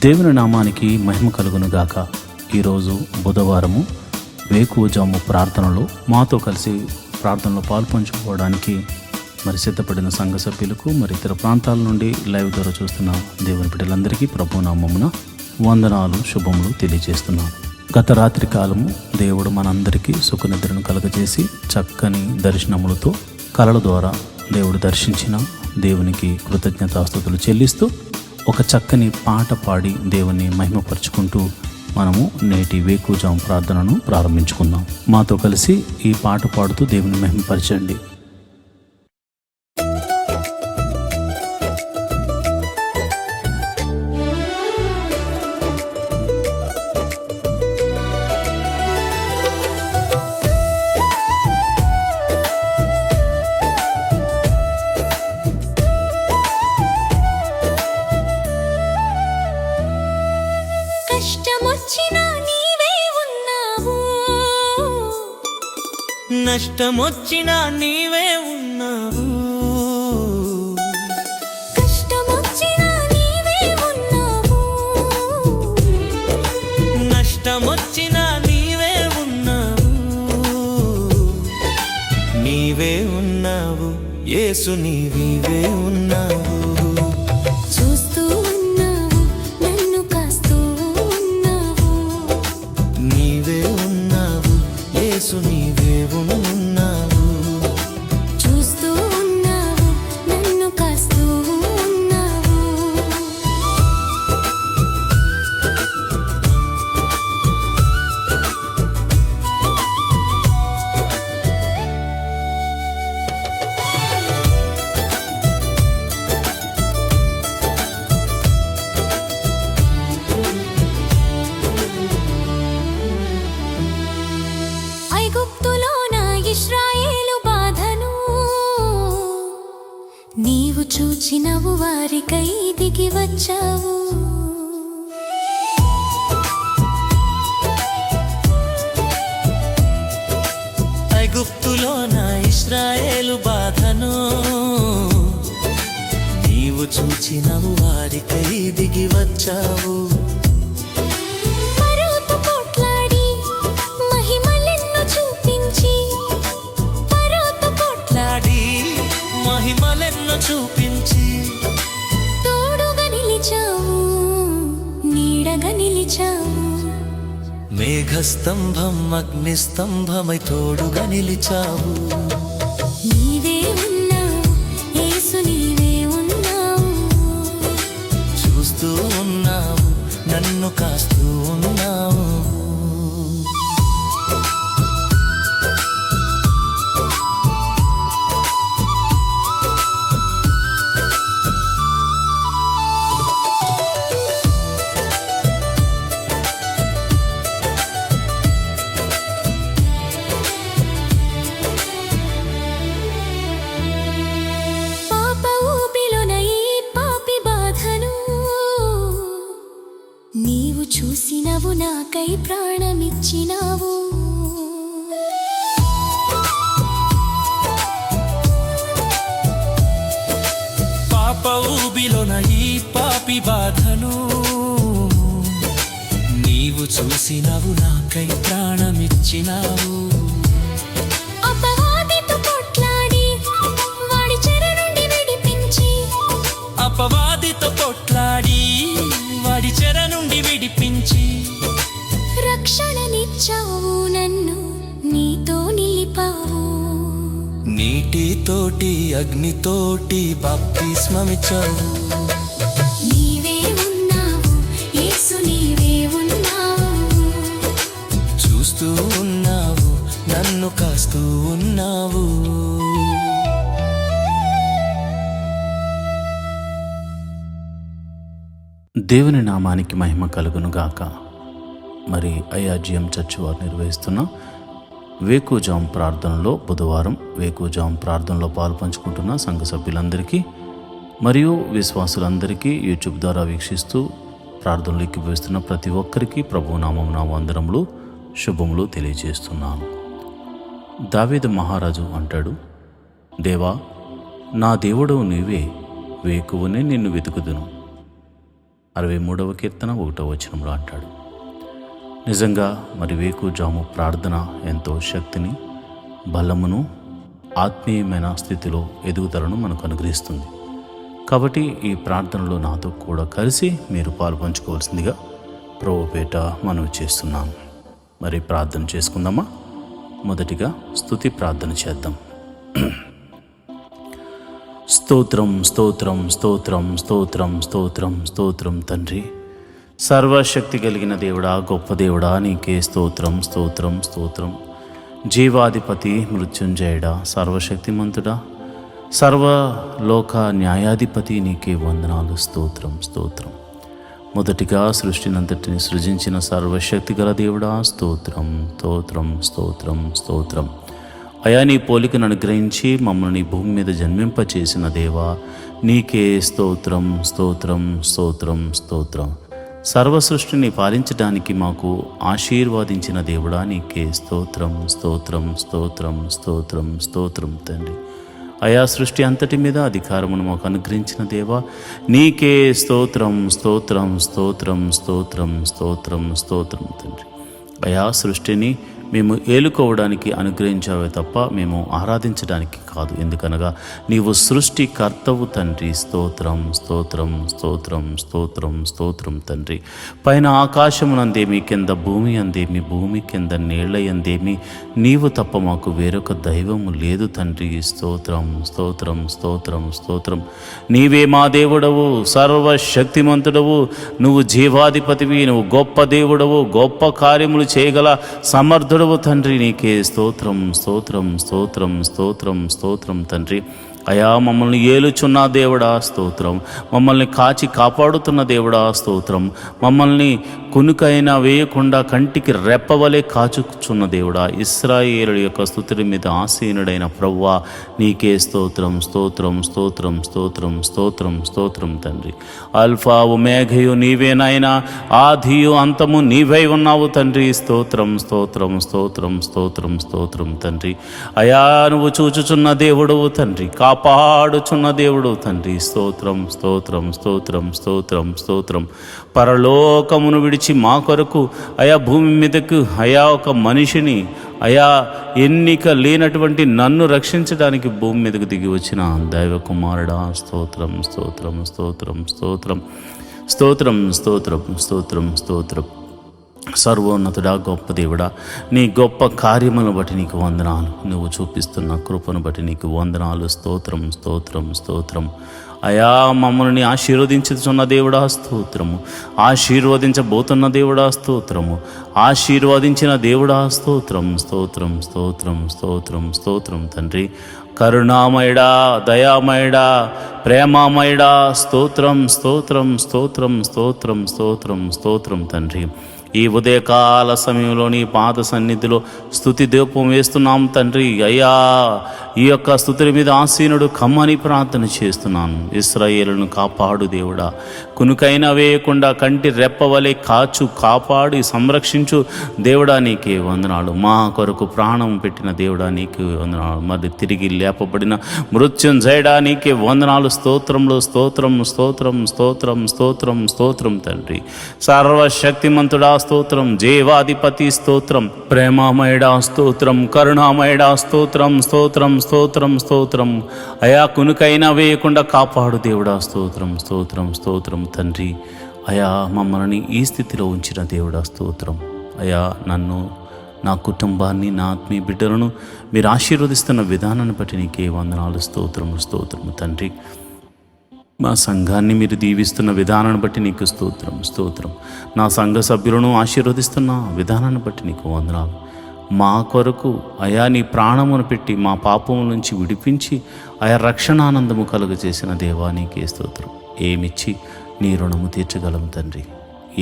దేవుని నామానికి మహిమ కలుగును గాక. ఈరోజు బుధవారము వేకువజాము ప్రార్థనలో మాతో కలిసి ప్రార్థనలో పాల్పంచుకోవడానికి సిద్ధపడిన సంఘ సభ్యులకు ఇతర ప్రాంతాల నుండి లైవ్ ద్వారా చూస్తున్న దేవుని బిడ్డలందరికీ ప్రభు నామమున వందనాలు శుభములు తెలియజేస్తున్నాను. గత రాత్రి కాలము దేవుడు మనందరికీ సుఖనిద్రను కలుగజేసి చక్కని దర్శనములతో కలల ద్వారా దేవుడు దర్శించిన దేవునికి కృతజ్ఞతాస్తుతులు చెల్లిస్తూ ఒక చక్కని పాట పాడి దేవుని మహిమపరుచుకుంటూ మనము నేటి వేకువజాము ప్రార్థనను ప్రారంభించుకుందాం. మాతో కలిసి ఈ పాట పాడుతూ దేవుని మహిమపరచండి. నష్టమొచ్చినా నీవే ఉన్నావు, కష్టమొచ్చినా నీవే ఉన్నావు, నష్టమొచ్చినా నీవే ఉన్నావు, నీవే ఉన్నావు యేసు, నీవే ఉన్నావు. చూస్తూ ఉన్నావు నన్ను కాస్తూ ఉన్నావు, నీవే ఉన్నావు యేసు, నీవే ఉన్నావు. చూస్తూ ఉన్నావు నన్ను కాస్తూ ఉన్నావు. ఐగుప్తులో నా ఇశ్రాయేలు బాధను నీవు చూచినవు, వారికై దిగి వచ్చావు. ఐగుప్తులో నా ఇశ్రాయేలు బాధను నీవు చూచినవు, వారికై దిగి వచ్చావు. పరోతో పోట్లాడి మహిమలెన్నో చూపించి, పరోతో లాడి మహిమలెన్నో చూపించి, తోడుగా నిలిచావు, నీడగా నిలిచావు. మేఘస్తంభం అగ్నిస్తంభమై తోడుగా నిలిచావు. నీవే ఉన్నావు యేసు, నీవే ఉన్నావు. చూస్తూ ఉన్నావు నన్ను కాస్తూ ఉన్నావు. పాప ఊబిలోన ఈ పాపి బాధను నీవు చూసినవు, నాకై ప్రాణమిచ్చినావు. పాప ఊబిలోన ఈ పాపి బాధను నీవు చూసినవు, నాకై ప్రాణమిచ్చినావు. అపవాదితో పోట్లాడి వాడి చెర నుండి విడిపించి, అపవాదితో కొట్లాడి వాడి చెర నుండి విడిపించి, రక్షణనిచ్చావు, నన్ను నీతో నిలిపావు. నీటితోటి అగ్నితోటి బాప్తిస్మమిచ్చావు. నీవే ఉన్నావు యేసు, నీవే ఉన్నావు. చూస్తూ ఉన్నావు నన్ను కాస్తూ ఉన్నావు. దేవుని నామానికి మహిమ కలుగును గాక. ఐఆర్జీఎం చర్చ్ వారు నిర్వహిస్తున్న వేకువజాము ప్రార్థనలో బుధవారం వేకువజాము ప్రార్థనలో పాల్పంచుకుంటున్న సంఘ సభ్యులందరికీ మరియు విశ్వాసులందరికీ యూట్యూబ్ ద్వారా వీక్షిస్తూ ప్రార్థనలు ఎక్కివేస్తున్న ప్రతి ఒక్కరికి ప్రభు నామమున వందనములు శుభములు తెలియజేస్తున్నాను. దావీదు మహారాజు అంటాడు, దేవా నా దేవుడవు నీవే, వేకువనే నిన్ను వెతుకుదును. 63వ కీర్తన 1వ వచనంలో అంటాడు. నిజంగా మరి వేకుజాము ప్రార్థన ఎంతో శక్తిని, బలమును, ఆత్మీయమైన స్థితిలో ఎదుగుదలను మనకు అనుగ్రహిస్తుంది. కాబట్టి ఈ ప్రార్థనలో నాతో కూడా కలిసి మీరు పాల్పంచుకోవాల్సిందిగా ప్రభుపేట మనవి చేస్తున్నాను. మరి ప్రార్థన చేసుకుందామా? మొదటిగా స్తుతి ప్రార్థన చేద్దాం. స్తోత్రం స్తోత్రం స్తోత్రం స్తోత్రం స్తోత్రం స్తోత్రం తండ్రి, సర్వశక్తి కలిగిన దేవుడా, గొప్ప దేవుడా, నీకే స్తోత్రం స్తోత్రం స్తోత్రం. జీవాధిపతి, మృత్యుంజయుడా, సర్వశక్తిమంతుడా, సర్వలోక న్యాయాధిపతి, నీకే వందనాలు. స్తోత్రం స్తోత్రం. మొదటిగా సృష్టినంతటిని సృజించిన సర్వశక్తి గల దేవుడా, స్తోత్రం స్తోత్రం స్తోత్రం స్తోత్రం. అయా, నీ పోలికను అనుగ్రహించి మమ్మల్ని భూమి మీద జన్మింపచేసిన దేవా, నీకే స్తోత్రం స్తోత్రం స్తోత్రం స్తోత్రం. సర్వ సృష్టిని పాలించడానికి మాకు ఆశీర్వాదించిన దేవుడా, నీకే స్తోత్రం స్తోత్రం స్తోత్రం స్తోత్రం స్తోత్రం తండ్రి. అయా, సృష్టి అంతటి మీద అధికారమును మాకు అనుగ్రహించిన దేవా, నీకే స్తోత్రం స్తోత్రం స్తోత్రం స్తోత్రం స్తోత్రం స్తోత్రం తండ్రి. అయా, సృష్టిని మేము ఏలుకోవడానికి అనుగ్రహించావే తప్ప మేము ఆరాధించడానికి కాదు. ఎందుకనగా నీవు సృష్టికర్తవు తండ్రి. స్తోత్రం స్తోత్రం స్తోత్రం స్తోత్రం స్తోత్రం తండ్రి. పైన ఆకాశమునందేమి, కింద భూమి అందేమి, భూమి కింద నీళ్ల యందేమి నీవు తప్ప మాకు వేరొక దైవము లేదు తండ్రి. స్తోత్రం స్తోత్రం స్తోత్రం స్తోత్రం. నీవే మా దేవుడవు, సర్వశక్తిమంతుడవు, నువ్వు జీవాధిపతివి, నువ్వు గొప్ప దేవుడవు, గొప్ప కార్యములు చేయగల సమర్థుడవు తండ్రి. నీకే స్తోత్రం స్తోత్రం స్తోత్రం స్తోత్రం స్తోత్రం తండ్రి. అయా, మమ్మల్ని ఏలుచున్న దేవుడా స్తోత్రం, మమ్మల్ని కాచి కాపాడుతున్న దేవుడా స్తోత్రం, మమ్మల్ని కునుకైనా వేయకుండా కంటికి రెప్పవలే కాచుచున్న దేవుడా, ఇశ్రాయేలుల యొక్క స్తుతుల మీద ఆసీనుడైన ప్రభువా, నీకే స్తోత్రం స్తోత్రం స్తోత్రం స్తోత్రం స్తోత్రం స్తోత్రం తండ్రి. అల్ఫా ఒమేఘయు నీవేనాయనా, ఆదియు అంతము నీవై ఉన్నావు తండ్రి. స్తోత్రం స్తోత్రం స్తోత్రం స్తోత్రం స్తోత్రం తండ్రి. అయా, నువ్వు చూచుచున్న దేవుడవు తండ్రి, కాపాడుచున్న దేవుడు తండ్రి. స్తోత్రం స్తోత్రం స్తోత్రం స్తోత్రం స్తోత్రం. పరలోకమును విడిచి మా కొరకు అయా భూమి మీదకు అయా ఒక మనిషిని, అయా ఎన్నిక లేనటువంటి నన్ను రక్షించడానికి భూమి మీదకు దిగి వచ్చిన దైవ కుమారుడా, స్తోత్రం స్తోత్రం స్తోత్రం స్తోత్రం స్తోత్రం స్తోత్రం స్తోత్రం స్తోత్రం. సర్వోన్నతుడా, గొప్ప దేవుడా, నీ గొప్ప కార్యములను బట్టి నీకు వందనాలు. నువ్వు చూపిస్తున్న కృపను బట్టి నీకు వందనాలు. స్తోత్రం స్తోత్రం స్తోత్రం. అయా, మమ్మల్ని ఆశీర్వదించుతున్న దేవుడా స్తోత్రము, ఆశీర్వదించబోతున్న దేవుడా స్తోత్రము, ఆశీర్వదించిన దేవుడా స్తోత్రం స్తోత్రం స్తోత్రం స్తోత్రం స్తోత్రం తండ్రి. కరుణామయుడా, దయామయుడా, ప్రేమామయుడా, స్తోత్రం స్తోత్రం స్తోత్రం స్తోత్రం స్తోత్రం స్తోత్రం తండ్రి. ఈ ఉదయకాల సమయంలో నీ పాద సన్నిధిలో స్తుతి దీపం వేస్తున్నాం తండ్రి. అయ్యా, ఈ యొక్క స్తుతుల మీద ఆసీనుడు కమ్మని ప్రార్థన చేస్తున్నాను. ఇశ్రాయేలును కాపాడు దేవుడా, కునుకైనా వేయకుండా కంటి రెప్పవలే కాపాడి సంరక్షించు దేవుడా, నీకే వందనాలు. మా కొరకు ప్రాణం పెట్టిన దేవుడా, నీకే వందనాలు. మరి తిరిగి లేపబడిన మృత్యుంజయుడా, నీకే వందనాలు. స్తోత్రంలో స్తోత్రం స్తోత్రం స్తోత్రం స్తోత్రం స్తోత్రం తండ్రి. సర్వశక్తిమంతుడా స్తోత్రం, జీవాధిపతి స్తోత్రం, ప్రేమామయుడా స్తోత్రం, కరుణామయుడా స్తోత్రం స్తోత్రం స్తోత్రం స్తోత్రం. అయా, కునుకైనా వేయకుండా కాపాడు దేవుడా, స్తోత్రం స్తోత్రం స్తోత్రం తండ్రి. అయా, మమ్మల్ని ఈ స్థితిలో ఉంచిన దేవుడా స్తోత్రం. అయా, నన్ను, నా కుటుంబాన్ని, నా ఆత్మీయ బిడ్డలను మీరు ఆశీర్వదిస్తున్న విధానాన్ని బట్టి నీకే వందనాలు. స్తోత్రం స్తోత్రం తండ్రి. మా సంఘాన్ని మీరు దీవిస్తున్న విధానాన్ని బట్టి నీకు స్తోత్రం స్తోత్రం. నా సంఘ సభ్యులను ఆశీర్వదిస్తున్న విధానాన్ని బట్టి నీకు వందనాలు. మా కొరకు అయా నీ ప్రాణమును పెట్టి మా పాపము నుంచి విడిపించి ఆయా రక్షణానందము కలుగజేసిన దేవా, నీకే స్తోత్రం. ఏమిచ్చి నీ రుణము తీర్చగలము తండ్రి.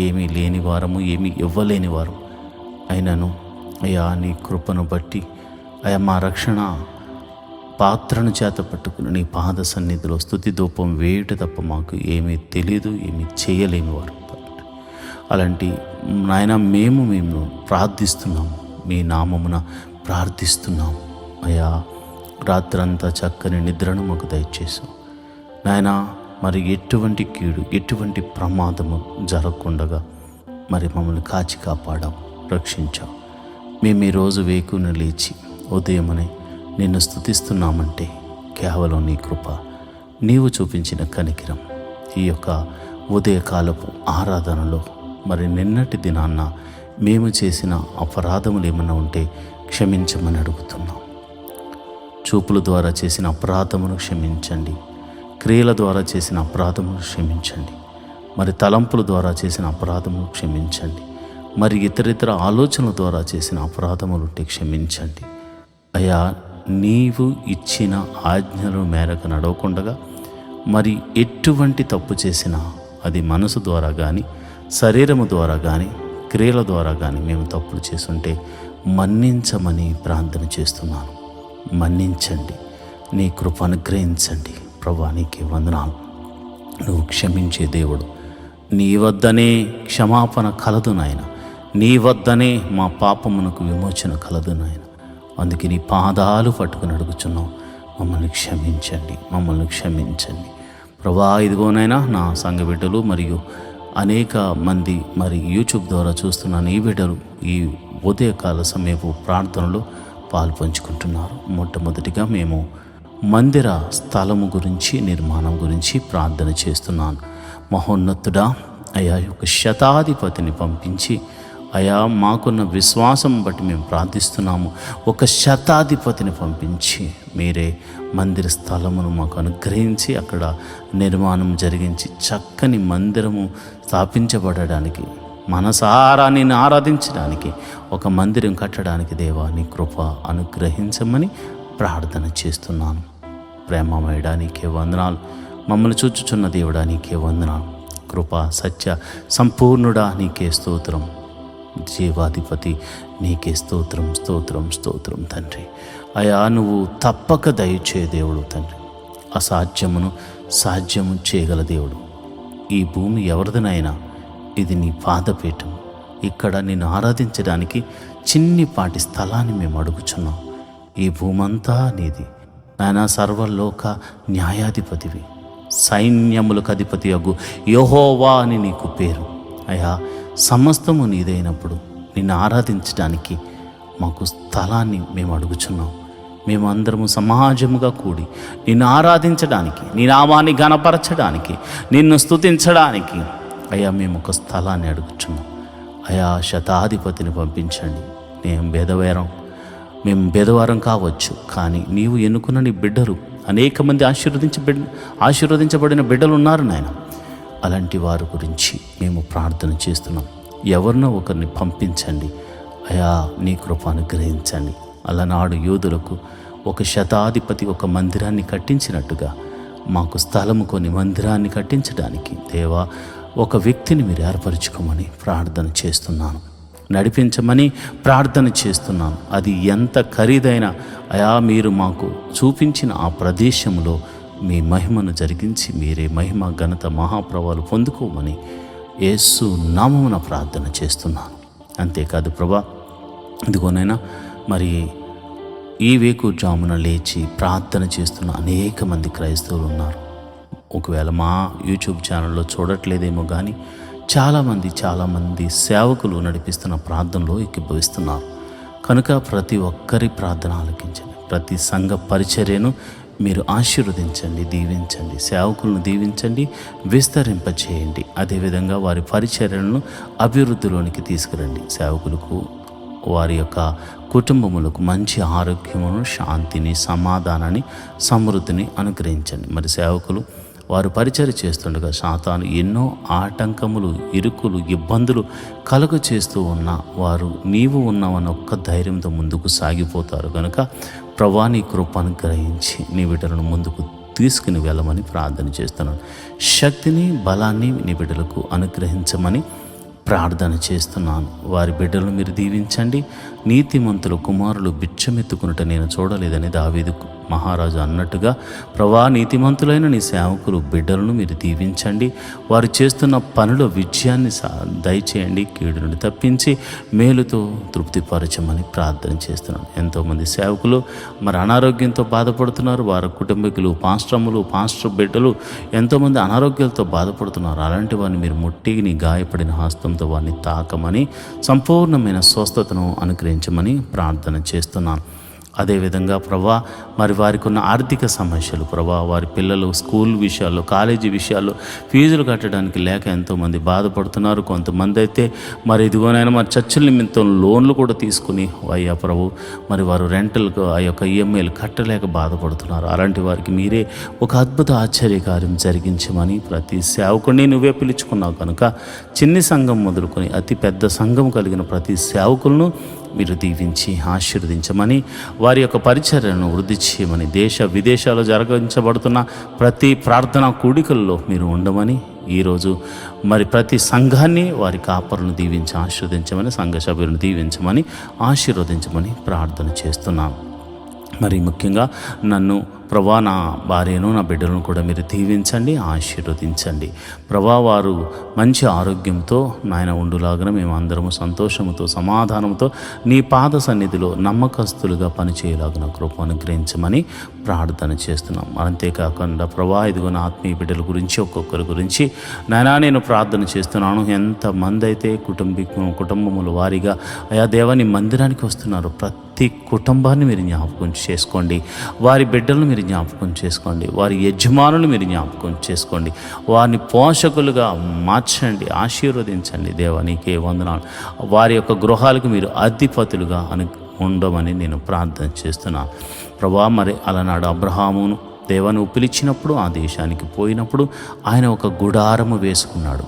ఏమీ లేని వారము, ఏమీ ఇవ్వలేని వారం అయినను అయా నీ కృపను బట్టి అయా మా రక్షణ పాత్రను చేత పట్టుకుని నీ పాద సన్నిధిలో స్తుతి ధూపం వేయుట తప్ప మాకు ఏమీ తెలియదు, ఏమీ చేయలేని వారు. అలాంటి నాయన మేము ప్రార్థిస్తున్నాము, మీ నామమున ప్రార్థిస్తున్నాము. అయ్యా, రాత్రంతా చక్కని నిద్రను మాకు దయచేసాం నాయన. మరి ఎటువంటి కీడు ఎటువంటి ప్రమాదము జరగకుండగా మరి మమ్మల్ని కాచి కాపాడాం, రక్షించాం. మేము ఈరోజు వేకున లేచి ఉదయమనే నిన్ను స్తుతిస్తున్నామంటే కేవలం నీ కృప, నీవు చూపించిన కనికిరం. ఈ యొక్క ఉదయకాలపు ఆరాధనలో మరి నిన్నటి దినాన్న మేము చేసిన అపరాధములు ఏమన్నా ఉంటే క్షమించమని అడుగుతున్నాం. చూపుల ద్వారా చేసిన అపరాధమును క్షమించండి, క్రియల ద్వారా చేసిన అపరాధమును క్షమించండి, మరి తలంపుల ద్వారా చేసిన అపరాధమును క్షమించండి, మరి ఇతరితర ఆలోచనల ద్వారా చేసిన అపరాధములు ఉంటే క్షమించండి. అయ్యా, నీవు ఇచ్చిన ఆజ్ఞల మేరకు నడవకుండగా మరి ఎటువంటి తప్పు చేసినా అది మనసు ద్వారా కానీ శరీరము ద్వారా కానీ క్రియల ద్వారా కానీ మేము తప్పులు చేసుంటే మన్నించమని ప్రార్థన చేస్తున్నాను. మన్నించండి, నీ కృప అనుగ్రహించండి. ప్రభువా, నీకే వందనాలు. నువ్వు క్షమించే దేవుడు. నీ వద్దనే క్షమాపణ కలదు నాయన, నీ వద్దనే మా పాపమునకు విమోచన కలదు నాయన. అందుకే నీ పాదాలు పట్టుకుని అడుగుచున్నాం, మమ్మల్ని క్షమించండి, మమ్మల్ని క్షమించండి. ప్రభువా, ఇదిగోనైనా నా సంఘ బిడ్డలు మరియు అనేక మంది మరి యూట్యూబ్ ద్వారా చూస్తున్న నీ బిడ్డలు ఈ ఉదయకాల సమయపు ప్రార్థనలో పాలు పంచుకుంటున్నారు. మొట్టమొదటిగా మేము మందిర స్థలము గురించి, నిర్మాణం గురించి ప్రార్థన చేస్తున్నాను. మహోన్నతుడా, అయా యొక్క శతాధిపతిని పంపించి, అయా మాకున్న విశ్వాసం బట్టి మేము ప్రార్థిస్తున్నాము. ఒక శతాధిపతిని పంపించి మీరే మందిర స్థలమును మాకు అనుగ్రహించి అక్కడ నిర్మాణం జరిగించి చక్కని మందిరము స్థాపించబడడానికి, మనసారా నిన్ను ఆరాధించడానికి, ఒక మందిరం కట్టడానికి దేవా నీ కృప అనుగ్రహించమని ప్రార్థన చేస్తున్నాను. ప్రేమమయుడా, నీకే వందనాలు. మమ్మల్ని చూచుచున్న దేవుడా, నీకే వందనాలు. కృప సత్య సంపూర్ణుడా, నీకే స్తోత్రం. జీవాధిపతి, నీకే స్తోత్రం, స్తోత్రం, స్తోత్రం తండ్రి. అయా, నువ్వు తప్పక దయచే దేవుడు తండ్రి. అసాధ్యమును సాధ్యము చేయగల దేవుడు. ఈ భూమి ఎవరిదనైనా ఇది నీ పాదపీఠం. ఇక్కడ నిన్ను ఆరాధించడానికి చిన్నిపాటి స్థలాన్ని మేము అడుగుచున్నాం. ఈ భూమంతా నీది నాయన. సర్వలోక న్యాయాధిపతివి, సైన్యములకు అధిపతి అగు యెహోవా అని నీకు పేరు. అయా, సమస్తము నీదైనప్పుడు నిన్ను ఆరాధించడానికి మాకు స్థలాన్ని మేము అడుగుచున్నాం. మేము అందరము సమాజముగా కూడి నిన్ను ఆరాధించడానికి, నీ నామాన్ని ఘనపరచడానికి, నిన్ను స్తుతించడానికి అయ్యా మేము ఒక స్థలాన్ని అడుగుచున్నాం. అయా, శతాధిపతిని పంపించండి. మేము భేదవారం కావచ్చు, కానీ నీవు ఎన్నుకున్న నీ బిడ్డలు అనేక మంది ఆశీర్వదించబడిన బిడ్డలు ఉన్నారు నాయన. అలాంటి వారి గురించి మేము ప్రార్థన చేస్తున్నాం. ఎవరినో ఒకరిని పంపించండి అయా, నీ కృప అనుగ్రహించండి. అలనాడు యోధులకు ఒక శతాధిపతి ఒక మందిరాన్ని కట్టించినట్టుగా మాకు స్థలము కొని మందిరాన్ని కట్టించడానికి దేవా ఒక వ్యక్తిని మీరు ఏర్పరచుకోమని ప్రార్థన చేస్తున్నాను. నడిపించమని ప్రార్థన చేస్తున్నాను. అది ఎంత ఖరీదైన అయా, మీరు మాకు చూపించిన ఆ ప్రదేశంలో మీ మహిమను జరిగించి మీరే మహిమ ఘనత మహాప్రభావాలు పొందుకోమని యేసు నామమున ప్రార్థన చేస్తున్నాను. అంతేకాదు ప్రభా, ఇదిగోనైనా మరి ఈ వేకుజామున లేచి ప్రార్థన చేస్తున్న అనేక మంది క్రైస్తవులు ఉన్నారు. ఒకవేళ మా యూట్యూబ్ ఛానల్లో చూడట్లేదేమో కానీ చాలామంది సేవకులు నడిపిస్తున్న ప్రార్థనలో ఎక్కిభవిస్తున్నారు. కనుక ప్రతి ఒక్కరి ప్రార్థన ఆలకించండి. ప్రతి సంఘ పరిచర్యను మీరు ఆశీర్వదించండి, దీవించండి. సేవకులను దీవించండి, విస్తరింపచేయండి. అదేవిధంగా వారి పరిచర్యలను అభివృద్ధిలోనికి తీసుకురండి. సేవకులకు, వారి యొక్క కుటుంబములకు మంచి ఆరోగ్యమును, శాంతిని, సమాధానాన్ని, సమృద్ధిని అనుగ్రహించండి. మరి సేవకులు వారు పరిచర్య చేస్తుండగా సాతాను ఎన్నో ఆటంకములు, ఇరుకులు, ఇబ్బందులు కలుగ చేస్తూ ఉన్న వారు నీవు ఉన్నావన్న ఒక్క ధైర్యంతో ముందుకు సాగిపోతారు. కనుక ప్రభువా, నీ కృప అనుగ్రహించి నీ బిడ్డలను ముందుకు తీసుకుని వెళ్ళమని ప్రార్థన చేస్తున్నాను. శక్తిని, బలాన్ని నీ బిడ్డలకు అనుగ్రహించమని ప్రార్థన చేస్తున్నాను. వారి బిడ్డలను మీరు దీవించండి. నీతిమంతుల కుమారులు బిచ్చమెత్తుకునుట నేను చూడలేదని దావీదు మహారాజు అన్నట్టుగా ప్రభా, నీతిమంతులైన నీ సేవకులు బిడ్డలను మీరు దీవించండి. వారు చేస్తున్న పనుల విజయాన్ని దయచేయండి. కీడు నుండి తప్పించి మేలుతో తృప్తిపరచమని ప్రార్థన చేస్తున్నాను. ఎంతోమంది సేవకులు మరి అనారోగ్యంతో బాధపడుతున్నారు. వారి కుటుంబీకులు, పాస్టర్ బిడ్డలు ఎంతోమంది అనారోగ్యాలతో బాధపడుతున్నారు. అలాంటి వారిని మీరు ముట్టి నీ గాయపడిన హస్తంతో వారిని తాకమని, సంపూర్ణమైన స్వస్థతను అనుగ్రహించమని ప్రార్థన చేస్తున్నాను. అదేవిధంగా ప్రభా, మరి వారికి ఉన్న ఆర్థిక సమస్యలు ప్రభా, వారి పిల్లలు స్కూల్ విషయాల్లో, కాలేజీ విషయాల్లో ఫీజులు కట్టడానికి లేక ఎంతోమంది బాధపడుతున్నారు. కొంతమంది అయితే మరి ఇదిగోనైనా మరి చర్చల నిమిత్తం లోన్లు కూడా తీసుకుని అయ్యా ప్రభు, మరి వారు రెంటల్కు ఆ యొక్క ఈఎంఐలు కట్టలేక బాధపడుతున్నారు. అలాంటి వారికి మీరే ఒక అద్భుత ఆశ్చర్యకార్యం జరిగించమని ప్రతి సేవకుడిని నువ్వే పిలుచుకున్నావు కనుక చిన్ని సంఘం మొదలుకొని అతి పెద్ద సంఘం కలిగిన ప్రతి సేవకులను మీరు దీవించి ఆశీర్వదించమని, వారి యొక్క పరిచర్యను వృద్ధి చేయమని, దేశ విదేశాల్లో జరిగించబడుతున్న ప్రతి ప్రార్థనా కూడికల్లో మీరు ఉండమని, ఈరోజు మరి ప్రతి సంఘాన్ని వారి కాపరులను దీవించి ఆశీర్వదించమని, సంఘ సభ్యులను దీవించమని ఆశీర్వదించమని ప్రార్థన చేస్తున్నాను. మరి ముఖ్యంగా నన్ను ప్రభా, నా భార్యను, నా బిడ్డలను కూడా మీరు దీవించండి, ఆశీర్వదించండి. ప్రభా, వారు మంచి ఆరోగ్యంతో నాయన ఉండులాగా మేము అందరము సంతోషంతో, సమాధానంతో నీ పాద సన్నిధిలో నమ్మకస్తులుగా పనిచేయలాగిన కృప అనుగ్రహించమని ప్రార్థన చేస్తున్నాం. అంతేకాకుండా ప్రభా, ఇదిగో నా ఆత్మీయ బిడ్డల గురించి ఒక్కొక్కరి గురించి నాయనా నేను ప్రార్థన చేస్తున్నాను. ఎంతమంది అయితే కుటుంబముల వారిగా అయా దేవా నీ మందిరానికి వస్తున్నారు. ప్రతి కుటుంబాన్ని మీరు జ్ఞాపకం చేసుకోండి. వారి బిడ్డలను మీరు జ్ఞాపకం చేసుకోండి. వారి యజమానులు మీరు జ్ఞాపకం చేసుకోండి. వారిని పోషకులుగా మార్చండి, ఆశీర్వదించండి. దేవా నీకే వందనాలు. వారి యొక్క గృహాలకు మీరు అధిపతులుగా ఉండమని నేను ప్రార్థన చేస్తున్నాను. ప్రభా, మరి అలనాడు అబ్రహామును దేవాను పిలిచినప్పుడు ఆ దేశానికి పోయినప్పుడు ఆయన ఒక గుడారం వేసుకున్నాడు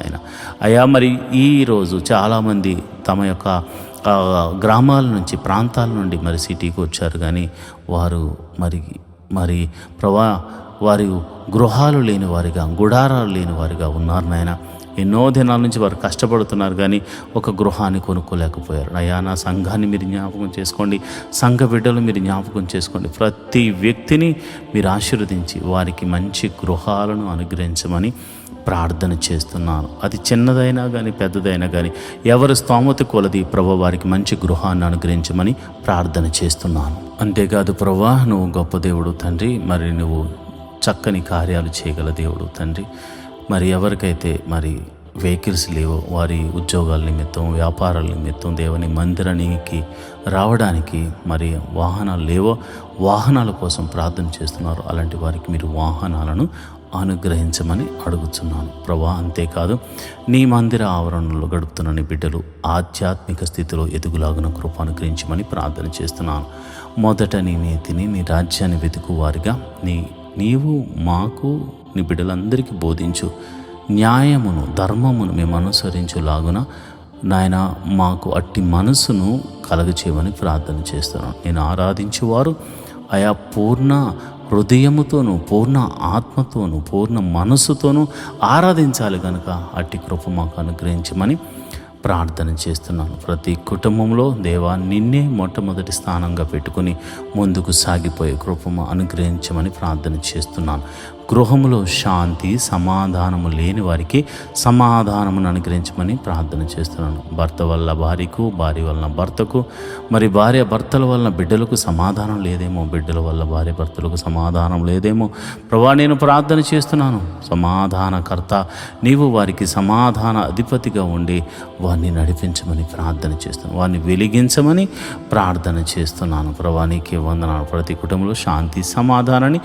ఆయన. అయ్యా, మరి ఈరోజు చాలామంది తమ యొక్క గ్రామాల నుంచి, ప్రాంతాల నుండి మరి సిటీకి వచ్చారు. కానీ వారు మరి ప్రభా, వారి గృహాలు లేని వారిగా, గుడారాలు లేని వారిగా ఉన్నారు నాయన. ఎన్నో దినాల నుంచి వారు కష్టపడుతున్నారు కానీ ఒక గృహాన్ని కొనుక్కోలేకపోయారు. అయ్యా, నా సంఘాన్ని మీరు జ్ఞాపకం చేసుకోండి. సంఘ బిడ్డలు మీరు జ్ఞాపకం చేసుకోండి. ప్రతి వ్యక్తిని మీరు ఆశీర్వదించి వారికి మంచి గృహాలను అనుగ్రహించమని ప్రార్థన చేస్తున్నాను. అది చిన్నదైనా కానీ పెద్దదైనా కానీ ఎవరి స్తోమత కొలది ప్రభు వారికి మంచి గృహాన్ని అనుగ్రహించమని ప్రార్థన చేస్తున్నాను. అంతేకాదు ప్రభు, నువ్వు గొప్ప దేవుడు తండ్రి. మరి నువ్వు చక్కని కార్యాలు చేయగల దేవుడు తండ్రి. మరి ఎవరికైతే మరి వెహికల్స్ లేవో, వారి ఉద్యోగాల నిమిత్తం, వ్యాపారాల నిమిత్తం దేవుని మందిరానికి రావడానికి మరి వాహనాలు లేవో, వాహనాల కోసం ప్రార్థన చేస్తున్నారు. అలాంటి వారికి మీరు వాహనాలను అనుగ్రహించమని అడుగుతున్నాను ప్రభా. అంతేకాదు నీ మందిర ఆవరణలో గడుపుతున్న నీ బిడ్డలు ఆధ్యాత్మిక స్థితిలో ఎదుగులాగున కృప అనుగ్రహించమని ప్రార్థన చేస్తున్నాను. మొదట నీ నీతిని, నీ రాజ్యాన్ని వెతుకు వారిగా నీవు మాకు, నీ బిడ్డలందరికీ బోధించు. న్యాయమును, ధర్మమును మేము అనుసరించులాగున నాయన మాకు అట్టి మనసును కలగచేయమని ప్రార్థన చేస్తున్నాను. నేను ఆరాధించువారు ఆయా పూర్ణ హృదయముతోనూ, పూర్ణ ఆత్మతోనూ, పూర్ణ మనస్సుతోనూ ఆరాధించాలి కనుక అట్టి కృప మాకు అనుగ్రహించమని ప్రార్థన చేస్తున్నాను. ప్రతి కుటుంబంలో దేవా నిన్నే మొట్టమొదటి స్థానంగా పెట్టుకుని ముందుకు సాగిపోయే కృపము అనుగ్రహించమని ప్రార్థన చేస్తున్నాను. గృహములో శాంతి, సమాధానము లేని వారికి సమాధానమును అనుగ్రహించమని ప్రార్థన చేస్తున్నాను. భర్త వల్ల భార్యకు, భార్య వలన భర్తకు, మరి భార్య భర్తల వలన బిడ్డలకు సమాధానం లేదేమో, బిడ్డల వల్ల భార్య భర్తలకు సమాధానం లేదేమో. ప్రభా, నేను ప్రార్థన చేస్తున్నాను. సమాధానకర్త నీవు వారికి సమాధాన అధిపతిగా ఉండి వారిని నడిపించమని ప్రార్థన చేస్తున్నాను. వారిని వెలిగించమని ప్రార్థన చేస్తున్నాను. ప్రభా, నీకే వందనాలు. ప్రతి కుటుంబంలో శాంతి, సమాధానాన్ని,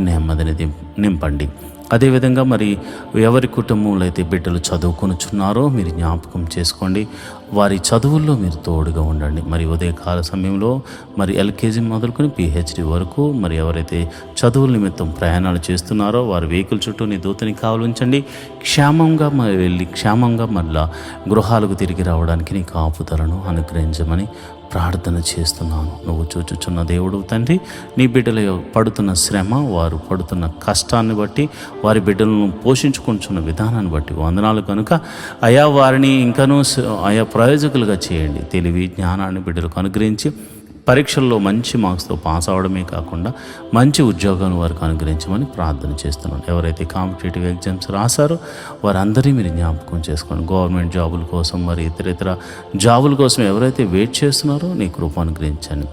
నెమ్మదిని నింపండి. అదేవిధంగా మరి ఎవరి కుటుంబంలో అయితే బిడ్డలు చదువుకొనుచున్నారో మీరు జ్ఞాపకం చేసుకోండి. వారి చదువుల్లో మీరు తోడుగా ఉండండి. మరి ఉదయకాల సమయంలో మరి ఎల్కేజీ మొదలుకొని పిహెచ్డి వరకు మరి ఎవరైతే చదువుల నిమిత్తం ప్రయాణాలు చేస్తున్నారో వారి వెహికల్ చుట్టూ నీ దూతని కావలించండి. క్షేమంగా మరి వెళ్ళి క్షేమంగా మళ్ళా గృహాలకు తిరిగి రావడానికి నీ కాపుదలను అనుగ్రహించమని ప్రార్థన చేస్తున్నాను. నువ్వు చూచుచున్న దేవుడు తండ్రి, నీ బిడ్డల పడుతున్న శ్రమ, వారు పడుతున్న కష్టాన్ని బట్టి, వారి బిడ్డలను పోషించుకుంటున్న విధానాన్ని బట్టి వందనాలు కనుక అయా వారిని ఇంకనూ ఆయా ప్రయోజకులుగా చేయండి. తెలివి జ్ఞానాన్ని బిడ్డలకు అనుగ్రహించి పరీక్షల్లో మంచి మార్క్స్తో పాస్ అవడమే కాకుండా మంచి ఉద్యోగాన్ని వారికి అనుగ్రహించమని ప్రార్థన చేస్తున్నాను. ఎవరైతే కాంపిటేటివ్ ఎగ్జామ్స్ రాశారో వారందరినీ మీరు జ్ఞాపకం చేసుకోండి. గవర్నమెంట్ జాబుల కోసం మరి ఇతర జాబుల కోసం ఎవరైతే వెయిట్ చేస్తున్నారో నీ కృప అనుగ్రహించండి.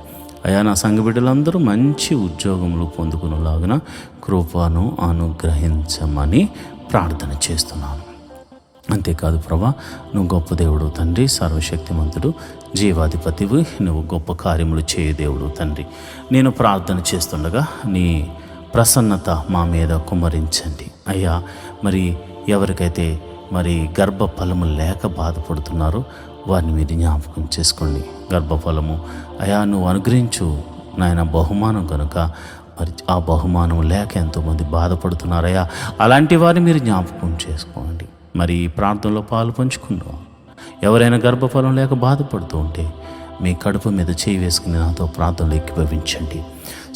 అయా నా సంఘ బిడ్డలందరూ మంచి ఉద్యోగములు పొందుకునేలాగున కృపను అనుగ్రహించమని ప్రార్థన చేస్తున్నాను. అంతేకాదు ప్రభా, నువ్వు గొప్ప దేవుడు తండ్రి, సర్వశక్తిమంతుడు, జీవాధిపతివి, నువ్వు గొప్ప కార్యములు చేయ దేవుడు తండ్రి. నేను ప్రార్థన చేస్తుండగా నీ ప్రసన్నత మా మీద కుమ్మరించండి అయ్యా. మరి ఎవరికైతే మరి గర్భఫలము లేక బాధపడుతున్నారో వారిని మీరు జ్ఞాపకం చేసుకోండి. గర్భఫలము అయా నువ్వు అనుగ్రహించు నాయన బహుమానం కనుక మరి ఆ బహుమానం లేక ఎంతోమంది బాధపడుతున్నారయ్యా. అలాంటి వారిని మీరు జ్ఞాపకం చేసుకోండి. మరి ఈ ప్రార్థనలో పాలు పంచుకుందాం. ఎవరైనా గర్భఫలం లేక బాధపడుతూ ఉంటే మీ కడుపు మీద చేయి వేసుకుని నాతో ప్రార్థనలు ఏకీభవించండి.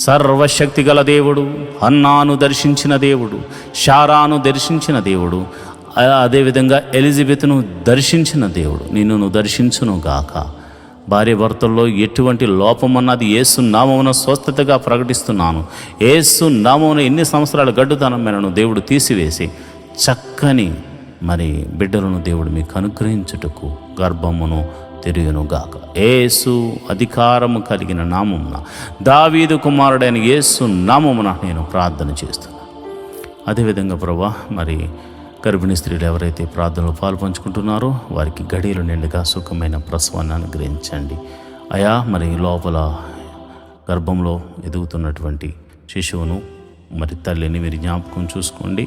సర్వశక్తి గల దేవుడు, హన్నాను దర్శించిన దేవుడు, శారాను దర్శించిన దేవుడు, అదేవిధంగా ఎలిజబెత్ను దర్శించిన దేవుడు నిన్ను దర్శించును గాక. భార్య భర్తల్లో ఎటువంటి లోపమన్నది యేసు నామమున స్వస్థతగా ప్రకటిస్తున్నాను. యేసు నామమున ఎన్ని సంవత్సరాల గడ్డుతనమైనను దేవుడు తీసివేసి చక్కని మరి బిడ్డలను దేవుడు మీకు అనుగ్రహించుటకు గర్భమును తెరుగునుగాక. యేసు అధికారము కలిగిన నామమున, దావీదు కుమారుడైన యేసు నామమున నేను ప్రార్థన చేస్తున్నాను. అదేవిధంగా ప్రభా, మరి గర్భిణీ స్త్రీలు ఎవరైతే ప్రార్థనలో పాల్పంచుకుంటున్నారో వారికి గడియలు నిండుగా సుఖమైన ప్రసవాన్ని అనుగ్రహించండి అయా. మరి లోపల గర్భంలో ఎదుగుతున్నటువంటి శిశువును మరి తల్లిని మీరు జ్ఞాపకం చూసుకోండి.